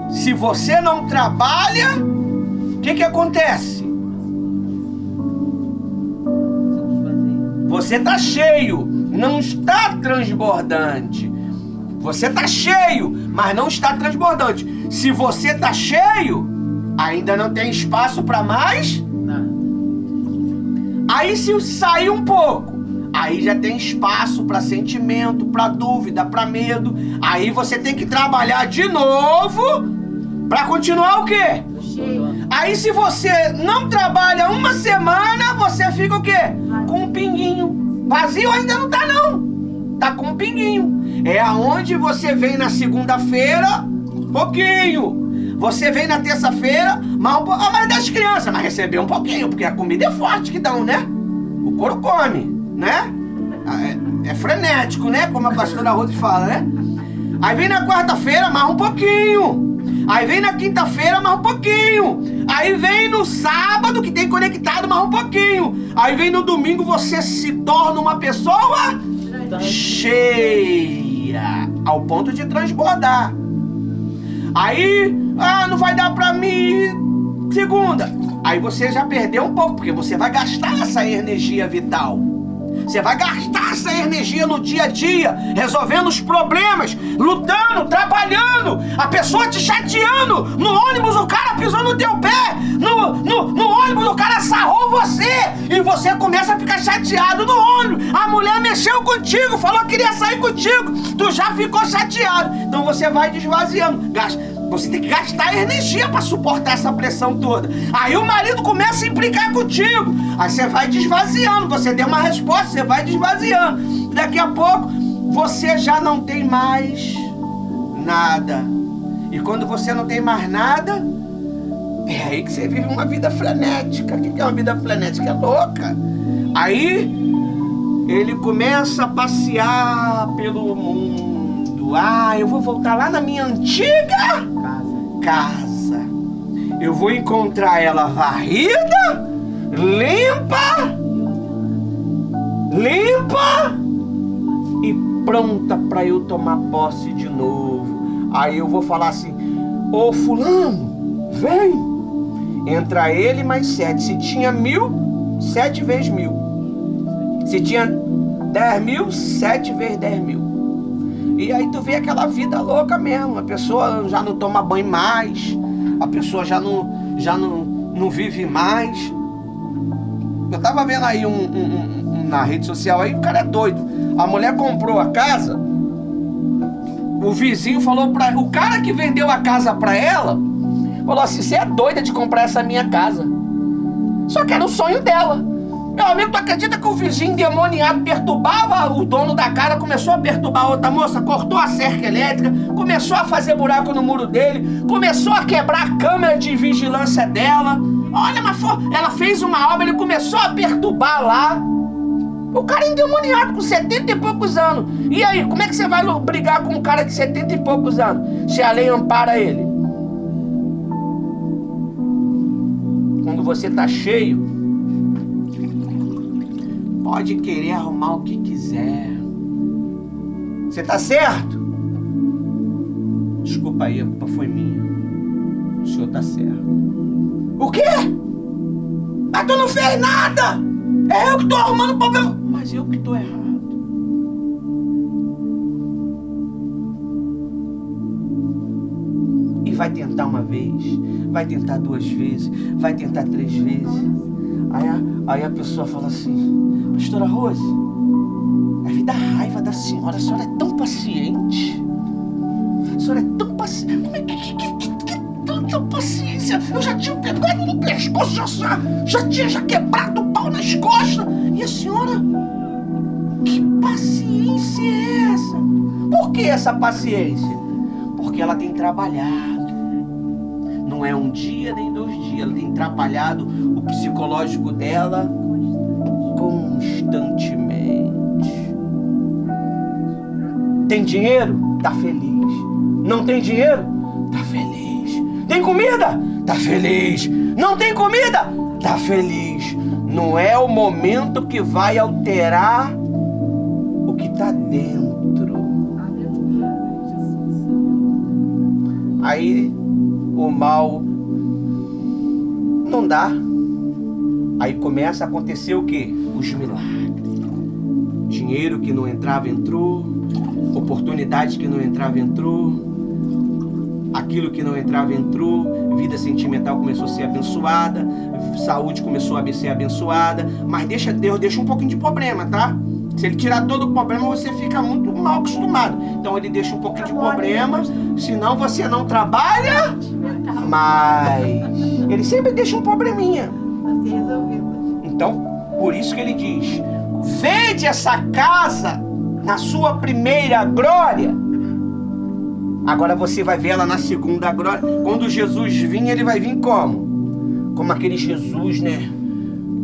Se você não trabalha, o que acontece? Você está cheio, não está transbordante. Você está cheio, mas não está transbordante. Se você está cheio, ainda não tem espaço para mais. Aí se sair um pouco, aí já tem espaço para sentimento, para dúvida, para medo. Aí você tem que trabalhar de novo para continuar o quê? Aí se você não trabalha uma semana, você fica o quê? Com um pinguinho. Vazio ainda não tá não. Tá com um pinguinho. É aonde você vem na segunda-feira, pouquinho. Você vem na terça-feira, mas das crianças, mas recebeu um pouquinho, porque a comida é forte que dão, né? O couro come, né? É frenético, né? Como a pastora Ruth fala, né? Aí vem na quarta-feira, mais um pouquinho. Aí vem na quinta-feira, mais um pouquinho. Aí vem no sábado, que tem conectado, mais um pouquinho. Aí vem no domingo, você se torna uma pessoa cheia, ao ponto de transbordar. Aí, não vai dar pra mim segunda. Aí você já perdeu um pouco, porque você vai gastar essa energia vital. Você vai gastar essa energia no dia a dia, resolvendo os problemas, lutando, trabalhando, a pessoa te chateando, no ônibus o cara pisou no teu pé, no ônibus o cara sarrou você, e você começa a ficar chateado no ônibus, a mulher mexeu contigo, falou que queria sair contigo, tu já ficou chateado, então você vai desvaziando, você tem que gastar energia para suportar essa pressão toda. Aí o marido começa a implicar contigo. Aí você vai desvaziando. Você deu uma resposta, você vai desvaziando. Daqui a pouco, você já não tem mais nada. E quando você não tem mais nada, é aí que você vive uma vida frenética. O que é uma vida frenética? É louca. Aí, ele começa a passear pelo mundo. Eu vou voltar lá na minha antiga casa. Eu vou encontrar ela varrida, limpa e pronta para eu tomar posse de novo. Aí eu vou falar assim: ô fulano, vem. Entra ele mais 7. Se tinha 1.000, 7 vezes 1.000. Se tinha 10.000, 7 vezes 10.000. E aí tu vê aquela vida louca mesmo. A pessoa já não toma banho mais. A pessoa já não vive mais. Eu tava vendo aí na rede social aí, o cara é doido. A mulher comprou a casa. O vizinho falou pra... O cara que vendeu a casa pra ela falou assim: você é doida de comprar essa minha casa. Só que era o sonho dela. Meu amigo, tu acredita que o vizinho endemoniado perturbava o dono da casa, começou a perturbar a outra moça, cortou a cerca elétrica, começou a fazer buraco no muro dele, começou a quebrar a câmera de vigilância dela. Olha, mas ela fez uma obra, ele começou a perturbar lá. O cara endemoniado com 70 e poucos anos. E aí, como é que você vai brigar com um cara de 70 e poucos anos, se a lei ampara ele? Quando você tá cheio, pode querer arrumar o que quiser. Você tá certo? Desculpa aí, a culpa foi minha. O senhor tá certo. O quê? Mas tu não fez nada! É eu que tô arrumando problema. Mas eu que tô errado. E vai tentar uma vez, vai tentar 2 vezes, vai tentar 3 vezes. Aí a pessoa fala assim: pastora Rose, me dá raiva da senhora. A senhora é tão paciente. A senhora é tão paciente. Como é que tanta paciência? Eu já tinha pegado no pescoço, já tinha quebrado o pau nas costas. E a senhora, que paciência é essa? Por que essa paciência? Porque ela tem trabalhado. Não não é um dia nem 2 dias. Ela tem atrapalhado o psicológico dela constantemente. Tem dinheiro? Tá feliz. Não tem dinheiro? Tá feliz. Tem comida? Tá feliz. Não tem comida? Tá feliz. Não é o momento que vai alterar o que tá dentro. Aí o mal não dá. Aí começa a acontecer o quê? Os milagres. Dinheiro que não entrava, entrou. Oportunidade que não entrava, entrou. Aquilo que não entrava, entrou. Vida sentimental começou a ser abençoada. Saúde começou a ser abençoada. Mas Deus deixa um pouquinho de problema, tá? Se ele tirar todo o problema, você fica muito mal acostumado. Então ele deixa um pouquinho de problema. Senão você não trabalha. Mas ele sempre deixa um probleminha. Então, por isso que ele diz: vede essa casa na sua primeira glória. Agora você vai ver ela na segunda glória. Quando Jesus vir, ele vai vir como? Como aquele Jesus, né?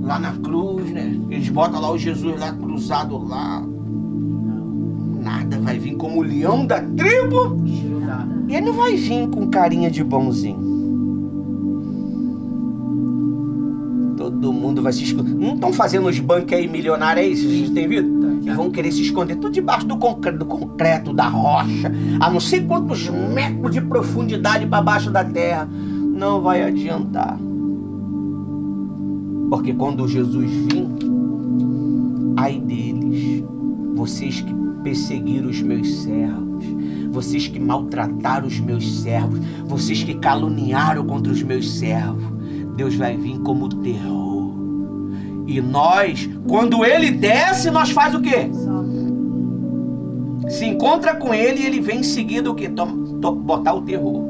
Lá na cruz, né? Eles botam lá o Jesus lá cruzado lá. Nada, vai vir como o leão da tribo. E ele não vai vir com carinha de bonzinho. Todo mundo vai se esconder. Não estão fazendo os bancos aí milionários aí, vocês têm visto? E vão querer se esconder tudo debaixo do concreto, da rocha, a não sei quantos metros de profundidade para baixo da terra. Não vai adiantar. Porque quando Jesus vir, ai deles, vocês que perseguiram os meus servos, vocês que maltrataram os meus servos, vocês que caluniaram contra os meus servos, Deus vai vir como terror. E nós, quando ele desce, nós faz o quê? Se encontra com ele e ele vem em seguida o quê? Botar o terror.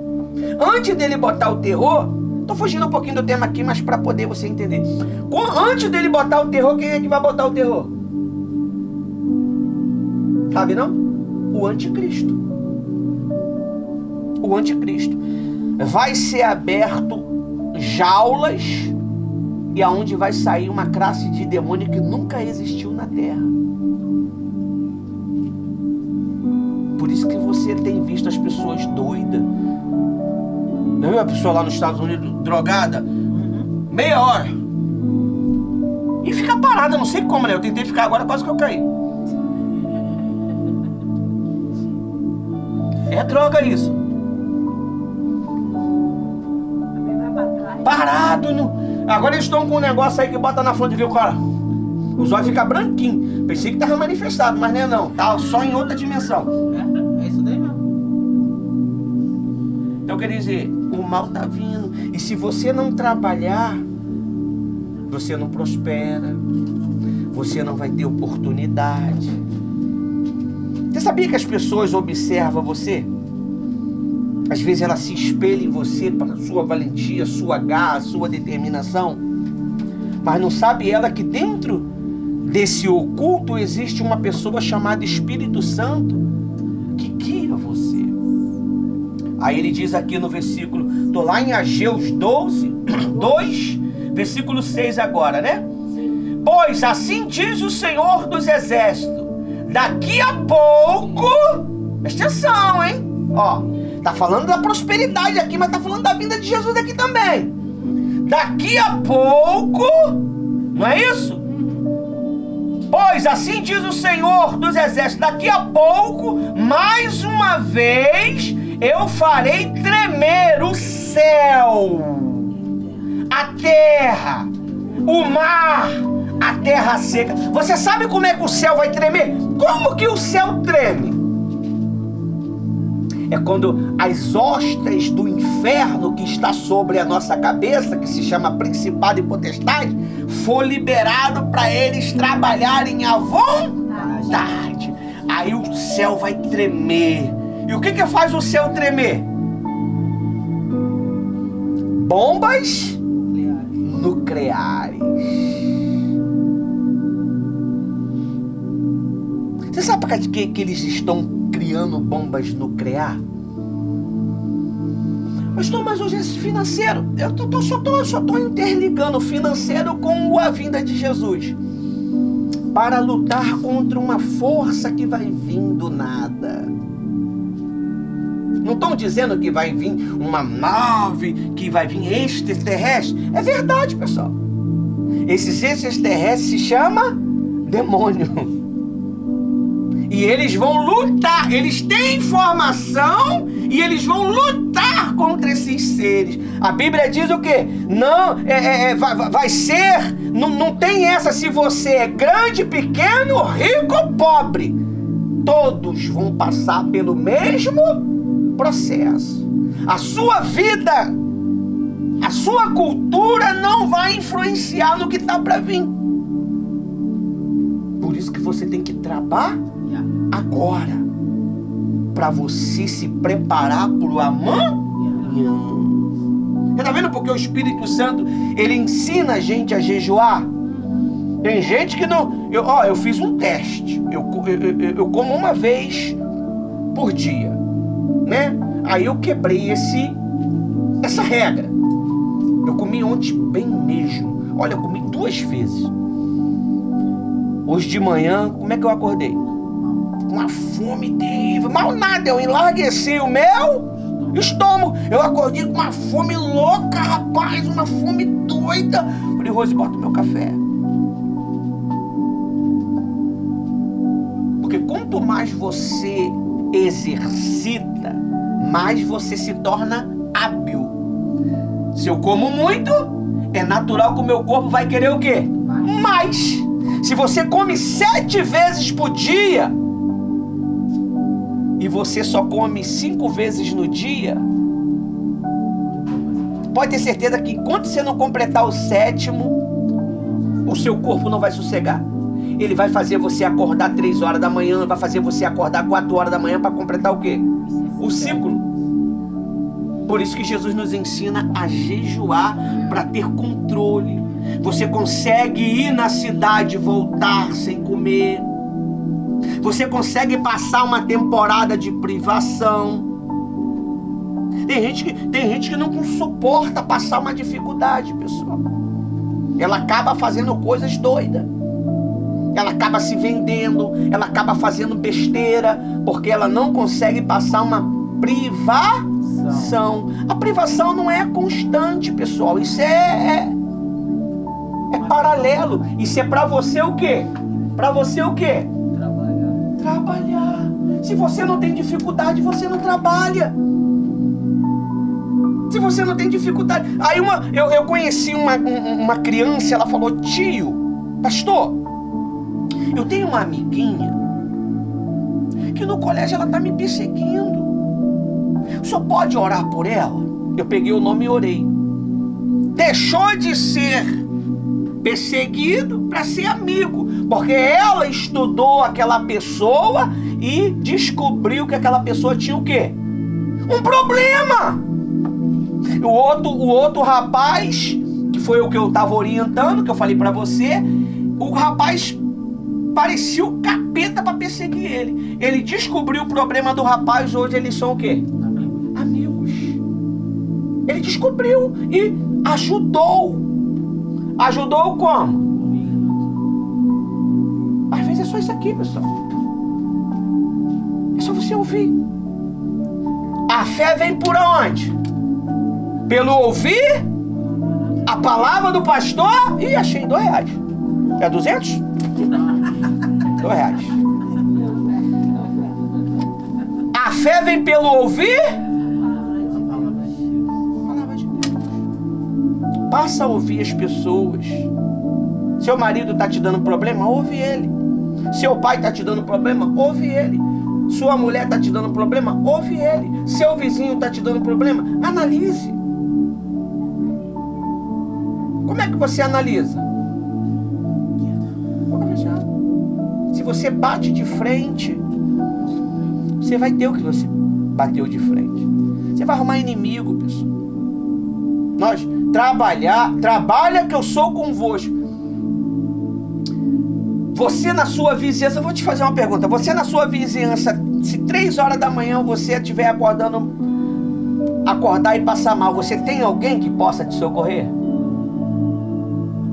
Antes dele botar o terror, tô fugindo um pouquinho do tema aqui, mas para poder você entender. Antes dele botar o terror, quem é que vai botar o terror? Sabe não? O anticristo. O anticristo. Vai ser aberto jaulas e aonde vai sair uma classe de demônio que nunca existiu na terra. Por isso que você tem visto as pessoas doidas. Não viu a pessoa lá nos Estados Unidos drogada? Meia hora. E fica parada, não sei como, né? Eu tentei ficar agora, quase que eu caí. É droga isso. Parado. Agora eles estão com um negócio aí que bota na frente, viu, cara? Os olhos ficam branquinhos. Pensei que tava manifestado, mas não é não. Tá só em outra dimensão. É isso daí mesmo. Então quer dizer, o mal tá vindo. E se você não trabalhar, você não prospera. Você não vai ter oportunidade. Você sabia que as pessoas observam você? Às vezes ela se espelha em você para sua valentia, sua garra, sua determinação. Mas não sabe ela que dentro desse oculto existe uma pessoa chamada Espírito Santo que guia você. Aí ele diz aqui no versículo, estou lá em Ageu 12, 2, versículo 6 agora, né? Pois assim diz o Senhor dos Exércitos, daqui a pouco, presta atenção, hein? Ó, tá falando da prosperidade aqui, mas tá falando da vinda de Jesus aqui também. Daqui a pouco, não é isso? Pois assim diz o Senhor dos Exércitos, daqui a pouco, mais uma vez, eu farei tremer o céu, a terra, o mar, a terra seca. Você sabe como é que o céu vai tremer? Como que o céu treme? É quando as hostas do inferno que está sobre a nossa cabeça, que se chama principado e potestade, for liberado para eles trabalharem à vontade. Aí o céu vai tremer. E o que faz o céu tremer? Bombas nucleares. Você sabe para que eles estão criando bombas nucleares? Pastor, mas hoje é financeiro. Eu só estou interligando o financeiro com a vinda de Jesus. Para lutar contra uma força que vai vir do nada. Não estão dizendo que vai vir uma nave, que vai vir extraterrestre. É verdade, pessoal. Esses extraterrestres se chamam demônio. E eles vão lutar, eles têm informação e eles vão lutar contra esses seres. A Bíblia diz o quê? Não, vai ser, não tem essa se você é grande, pequeno, rico ou pobre. Todos vão passar pelo mesmo processo. A sua vida, a sua cultura não vai influenciar no que está para vir. Por isso que você tem que trabalhar agora, para você se preparar para o amanhã. Você está vendo porque o Espírito Santo, ele ensina a gente a jejuar? Tem gente que não... Eu fiz um teste. Eu como uma vez por dia, né? Aí eu quebrei essa regra. Eu comi ontem bem mesmo. Olha, eu comi 2 vezes. Hoje de manhã, como é que eu acordei? Uma fome terrível, mal nada, eu enlargueci o meu estômago. Eu acordei com uma fome louca, rapaz, uma fome doida. Falei, Rose, bota o meu café. Porque quanto mais você exercita, mais você se torna hábil. Se eu como muito, é natural que o meu corpo vai querer o quê? Mais. Se você come 7 vezes por dia, e você só come 5 vezes no dia, pode ter certeza que enquanto você não completar o 7º, o seu corpo não vai sossegar. Ele vai fazer você acordar 3 horas da manhã, vai fazer você acordar 4 horas da manhã para completar o quê? O ciclo. Por isso que Jesus nos ensina a jejuar para ter controle. Você consegue ir na cidade e voltar sem comer. Você consegue passar uma temporada de privação. Tem gente que não suporta passar uma dificuldade, pessoal. Ela acaba fazendo coisas doidas. Ela acaba se vendendo, ela acaba fazendo besteira, porque ela não consegue passar uma privação. A privação não é constante, pessoal. Isso é paralelo. Isso é para você o quê? Para você o quê? Trabalhar. Se você não tem dificuldade, você não trabalha. Se você não tem dificuldade. Aí eu conheci uma criança, ela falou, tio, pastor, eu tenho uma amiguinha que no colégio ela tá me perseguindo. O senhor pode orar por ela? Eu peguei o nome e orei. Deixou de ser perseguido para ser amigo, porque ela estudou aquela pessoa e descobriu que aquela pessoa tinha o quê? Um problema. O outro rapaz, que foi o que eu estava orientando, que eu falei para você, o rapaz parecia o capeta para perseguir ele. Ele descobriu o problema do rapaz, hoje eles são o quê? Amigos. Ele descobriu e ajudou. Ajudou como? Às vezes é só isso aqui, pessoal. É só você ouvir. A fé vem por onde? Pelo ouvir a palavra do pastor. Ih, achei R$2. É 200? R$2. A fé vem pelo ouvir. Passa a ouvir as pessoas. Seu marido está te dando problema? Ouve ele. Seu pai está te dando problema? Ouve ele. Sua mulher está te dando problema? Ouve ele. Seu vizinho está te dando problema? Analise. Como é que você analisa? Se você bate de frente, você vai ter o que você bateu de frente. Você vai arrumar inimigo, pessoal. Nós trabalha que eu sou convosco. Você na sua vizinhança, eu vou te fazer uma pergunta. Você na sua vizinhança, se 3 horas da manhã você estiver acordando acordar e passar mal, você tem alguém que possa te socorrer?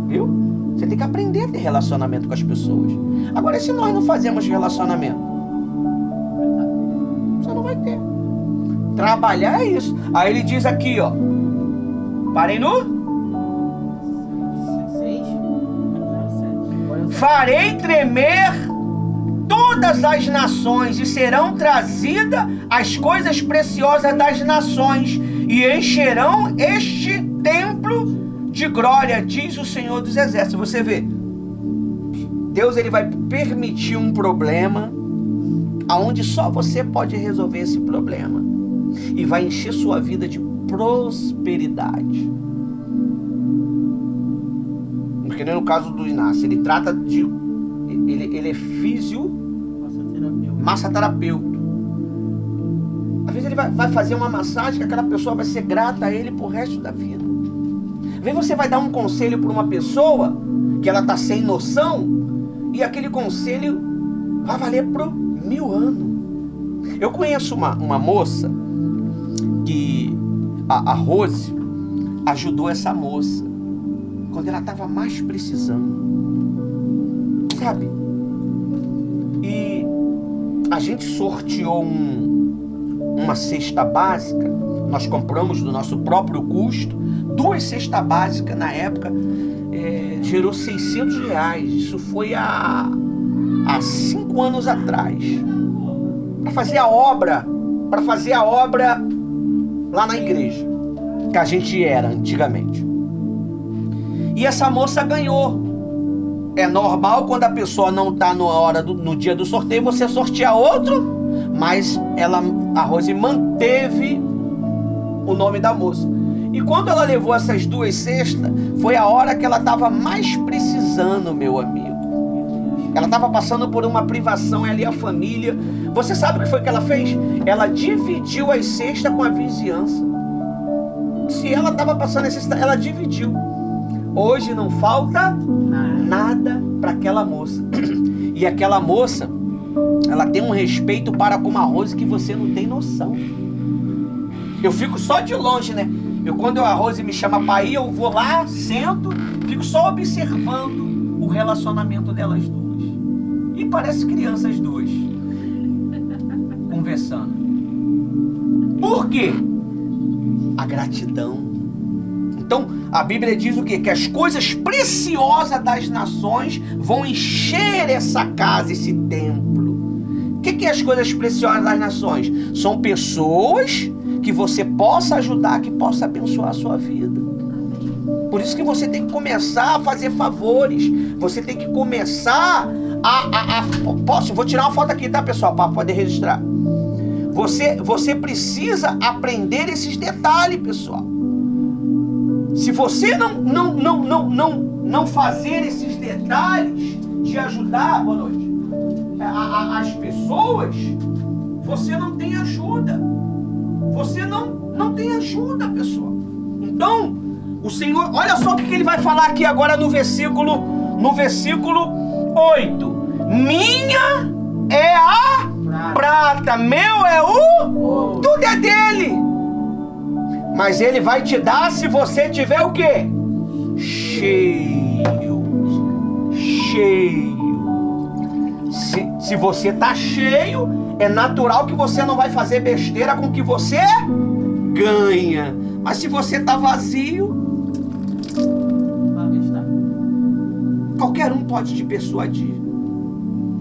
Viu? Você tem que aprender a ter relacionamento com as pessoas. Agora, e se nós não fazemos relacionamento? Você não vai ter. Trabalhar é isso. Aí ele diz aqui, ó. Parem no... Farei tremer todas as nações, e serão trazidas as coisas preciosas das nações, e encherão este templo de glória, diz o Senhor dos Exércitos. Você vê, Deus ele vai permitir um problema aonde só você pode resolver esse problema, e vai encher sua vida de prosperidade. Porque nem no caso do Inácio, ele trata de... Ele é massoterapeuta. Às vezes ele vai fazer uma massagem que aquela pessoa vai ser grata a ele pro resto da vida. Às vezes você vai dar um conselho para uma pessoa que ela tá sem noção, e aquele conselho vai valer por 1000 anos. Eu conheço uma moça que a Rose ajudou essa moça quando ela estava mais precisando, sabe? E a gente sorteou uma cesta básica. Nós compramos do nosso próprio custo 2 cestas básicas na época, gerou R$600. Isso foi há 5 anos atrás, para fazer a obra lá na igreja que a gente era antigamente. E essa moça ganhou. É normal, quando a pessoa não está no dia do sorteio, você sorteia outro, mas a Rose manteve o nome da moça. E quando ela levou essas 2 cestas, foi a hora que ela estava mais precisando, meu amigo. Ela estava passando por uma privação, ela e a família. Você sabe o que foi que ela fez? Ela dividiu as cestas com a vizinhança. Se ela estava passando as cestas, ela dividiu. Hoje não falta nada para aquela moça. E aquela moça, ela tem um respeito para com a Rose que você não tem noção. Eu fico só de longe, né? Quando a Rose me chama para ir, eu vou lá, sento, fico só observando o relacionamento delas duas. E parece crianças duas conversando. Por quê? A gratidão. Então, a Bíblia diz o quê? Que as coisas preciosas das nações vão encher essa casa, esse templo. O que é as coisas preciosas das nações? São pessoas que você possa ajudar, que possa abençoar a sua vida. Por isso que você tem que começar a fazer favores. Você tem que começar vou tirar uma foto aqui, tá, pessoal? Para poder registrar. Você precisa aprender esses detalhes, pessoal. Se você não fazer esses detalhes de ajudar, boa noite, as pessoas, você não tem ajuda. Você não tem ajuda, pessoal. Então, o Senhor, olha só o que ele vai falar aqui agora no versículo 8. Minha é a prata, meu é o... Tudo é dele. Mas ele vai te dar se você tiver o quê? Cheio. Se você tá cheio, é natural que você não vai fazer besteira com o que você ganha. Mas se você tá vazio, qualquer um pode te persuadir.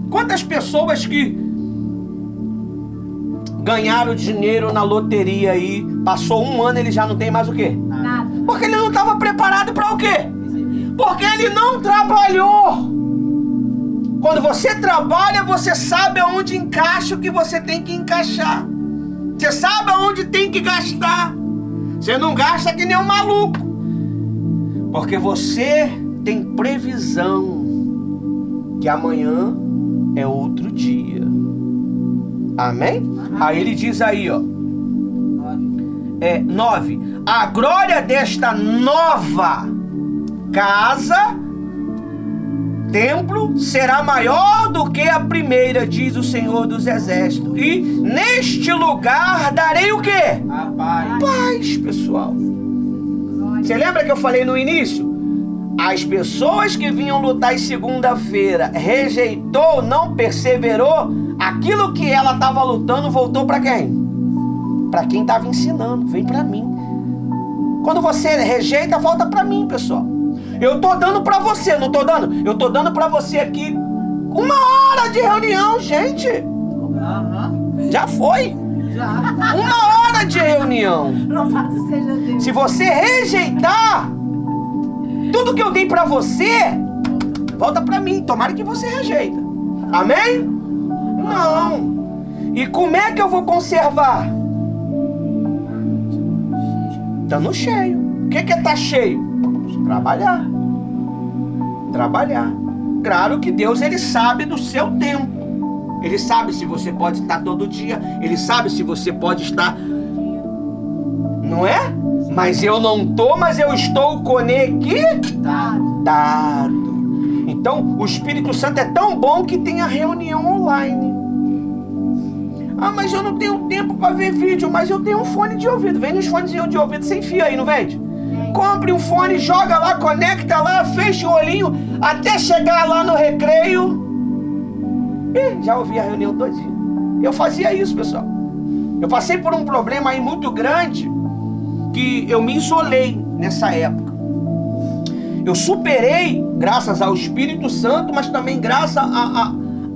Quantas pessoas que ganharam dinheiro na loteria aí, passou 1 ano, ele já não tem mais o quê? Nada. Porque ele não estava preparado para o quê? Porque ele não trabalhou. Quando você trabalha, você sabe aonde encaixa o que você tem que encaixar. Você sabe aonde tem que gastar. Você não gasta que nem um maluco. Porque você tem previsão que amanhã é outro dia. Amém? Aí ele diz aí, ó. 9. A glória desta nova casa templo será maior do que a primeira, diz o Senhor dos Exércitos. E neste lugar darei o quê? A paz. Paz, pessoal. Você lembra que eu falei no início? As pessoas que vinham lutar em segunda-feira, rejeitou, não perseverou, aquilo que ela estava lutando voltou para quem? Para quem estava ensinando, vem para mim. Quando você rejeita, volta para mim, pessoal. Eu tô dando para você, não tô dando? Eu tô dando para você aqui 1 hora de reunião, gente. Já foi. 1 hora de reunião. Louvado seja Deus. Se você rejeitar tudo que eu dei para você, volta para mim. Tomara que você rejeita. Amém? Não. E como é que eu vou conservar? Estando cheio. O que é estar cheio? Trabalhar. Trabalhar. Claro que Deus, ele sabe do seu tempo. Ele sabe se você pode estar todo dia. Ele sabe se você pode estar... Não é? Mas eu não estou, mas eu estou conectado. Então, o Espírito Santo é tão bom que tem a reunião online. Ah, mas eu não tenho tempo para ver vídeo, mas eu tenho um fone de ouvido. Vende uns fones de ouvido sem fio aí, não vende? Compre um fone, joga lá, conecta lá, fecha o olhinho, até chegar lá no recreio. E já ouvi a reunião todinha. Eu fazia isso, pessoal. Eu passei por um problema aí muito grande, que eu me isolei nessa época. Eu superei, graças ao Espírito Santo, mas também graças a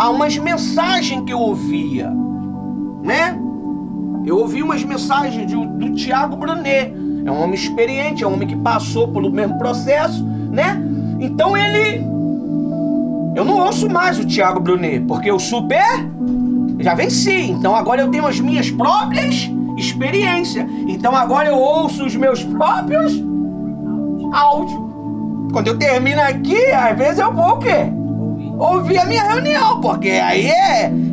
umas mensagens que eu ouvia, né? Eu ouvi umas mensagens do Tiago Brunet. É um homem experiente, é um homem que passou pelo mesmo processo, né? Então eu não ouço mais o Tiago Brunet, porque eu já venci. Então agora eu tenho as minhas próprias experiências. Então agora eu ouço os meus próprios áudios. Quando eu termino aqui, às vezes eu vou o quê? Ouvir a minha reunião, porque aí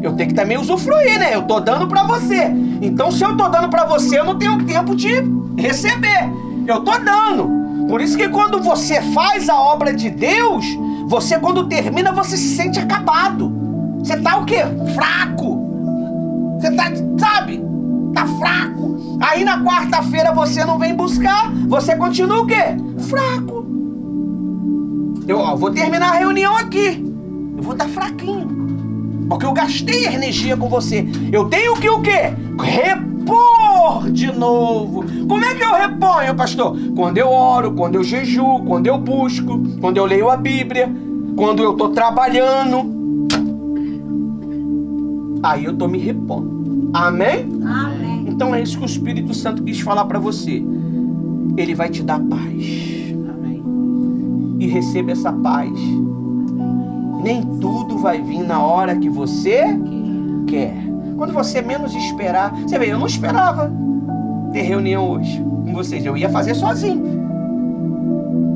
eu tenho que também usufruir, né? Eu tô dando pra você. Então se eu tô dando pra você, eu não tenho tempo de receber. Eu tô dando. Por isso que quando você faz a obra de Deus, você quando termina, você se sente acabado. Você tá o quê? Fraco. Você tá, sabe? Tá fraco. Aí na quarta-feira você não vem buscar, você continua o quê? Fraco. Eu vou terminar a reunião aqui. Eu vou estar fraquinho. Porque eu gastei energia com você. Eu tenho que o quê? Repor de novo. Como é que eu reponho, pastor? Quando eu oro, quando eu jejuo, quando eu busco, quando eu leio a Bíblia, quando eu estou trabalhando. Aí eu estou me repondo. Amém? Amém. Então é isso que o Espírito Santo quis falar para você. Ele vai te dar paz. Amém. E receba essa paz. Nem tudo vai vir na hora que você quer. Quando você menos esperar. Você vê, eu não esperava ter reunião hoje com vocês. Eu ia fazer sozinho.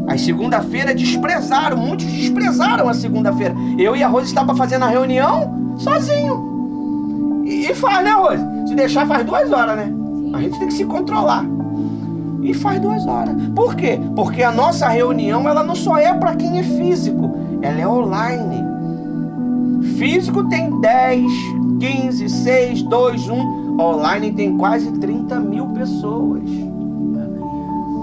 Aí segunda-feira desprezaram. Muitos desprezaram a segunda-feira. Eu e a Rose estava fazendo a reunião sozinho. E faz, né, Rose? Se deixar faz 2 horas, né? A gente tem que se controlar. E faz 2 horas. Por quê? Porque a nossa reunião, ela não só é para quem é físico. Ela é online. Físico tem 10, 15, 6, 2, 1. Online tem quase 30 mil pessoas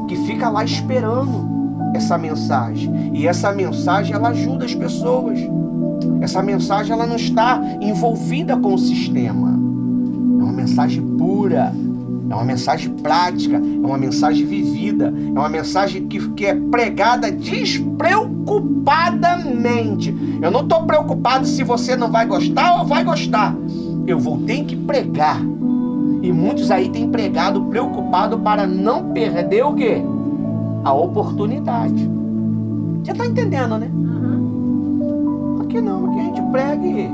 que fica lá esperando essa mensagem. E essa mensagem, ela ajuda as pessoas. Essa mensagem, ela não está envolvida com o sistema. É uma mensagem pura. É uma mensagem prática, é uma mensagem vivida, é uma mensagem que é pregada despreocupadamente. Eu não estou preocupado se você não vai gostar ou vai gostar. Eu ter que pregar. E muitos aí têm pregado preocupado para não perder o quê? A oportunidade. Você está entendendo, né? Aqui não, aqui a gente prega e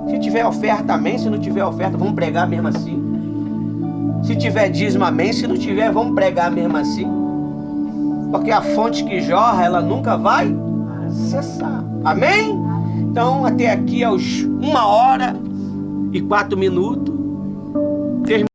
se tiver oferta, amém. Se não tiver oferta, vamos pregar mesmo assim. Se tiver dízimo, amém. Se não tiver, vamos pregar mesmo assim. Porque a fonte que jorra, ela nunca vai cessar. Amém? Então, até aqui aos 1 hora e 4 minutos.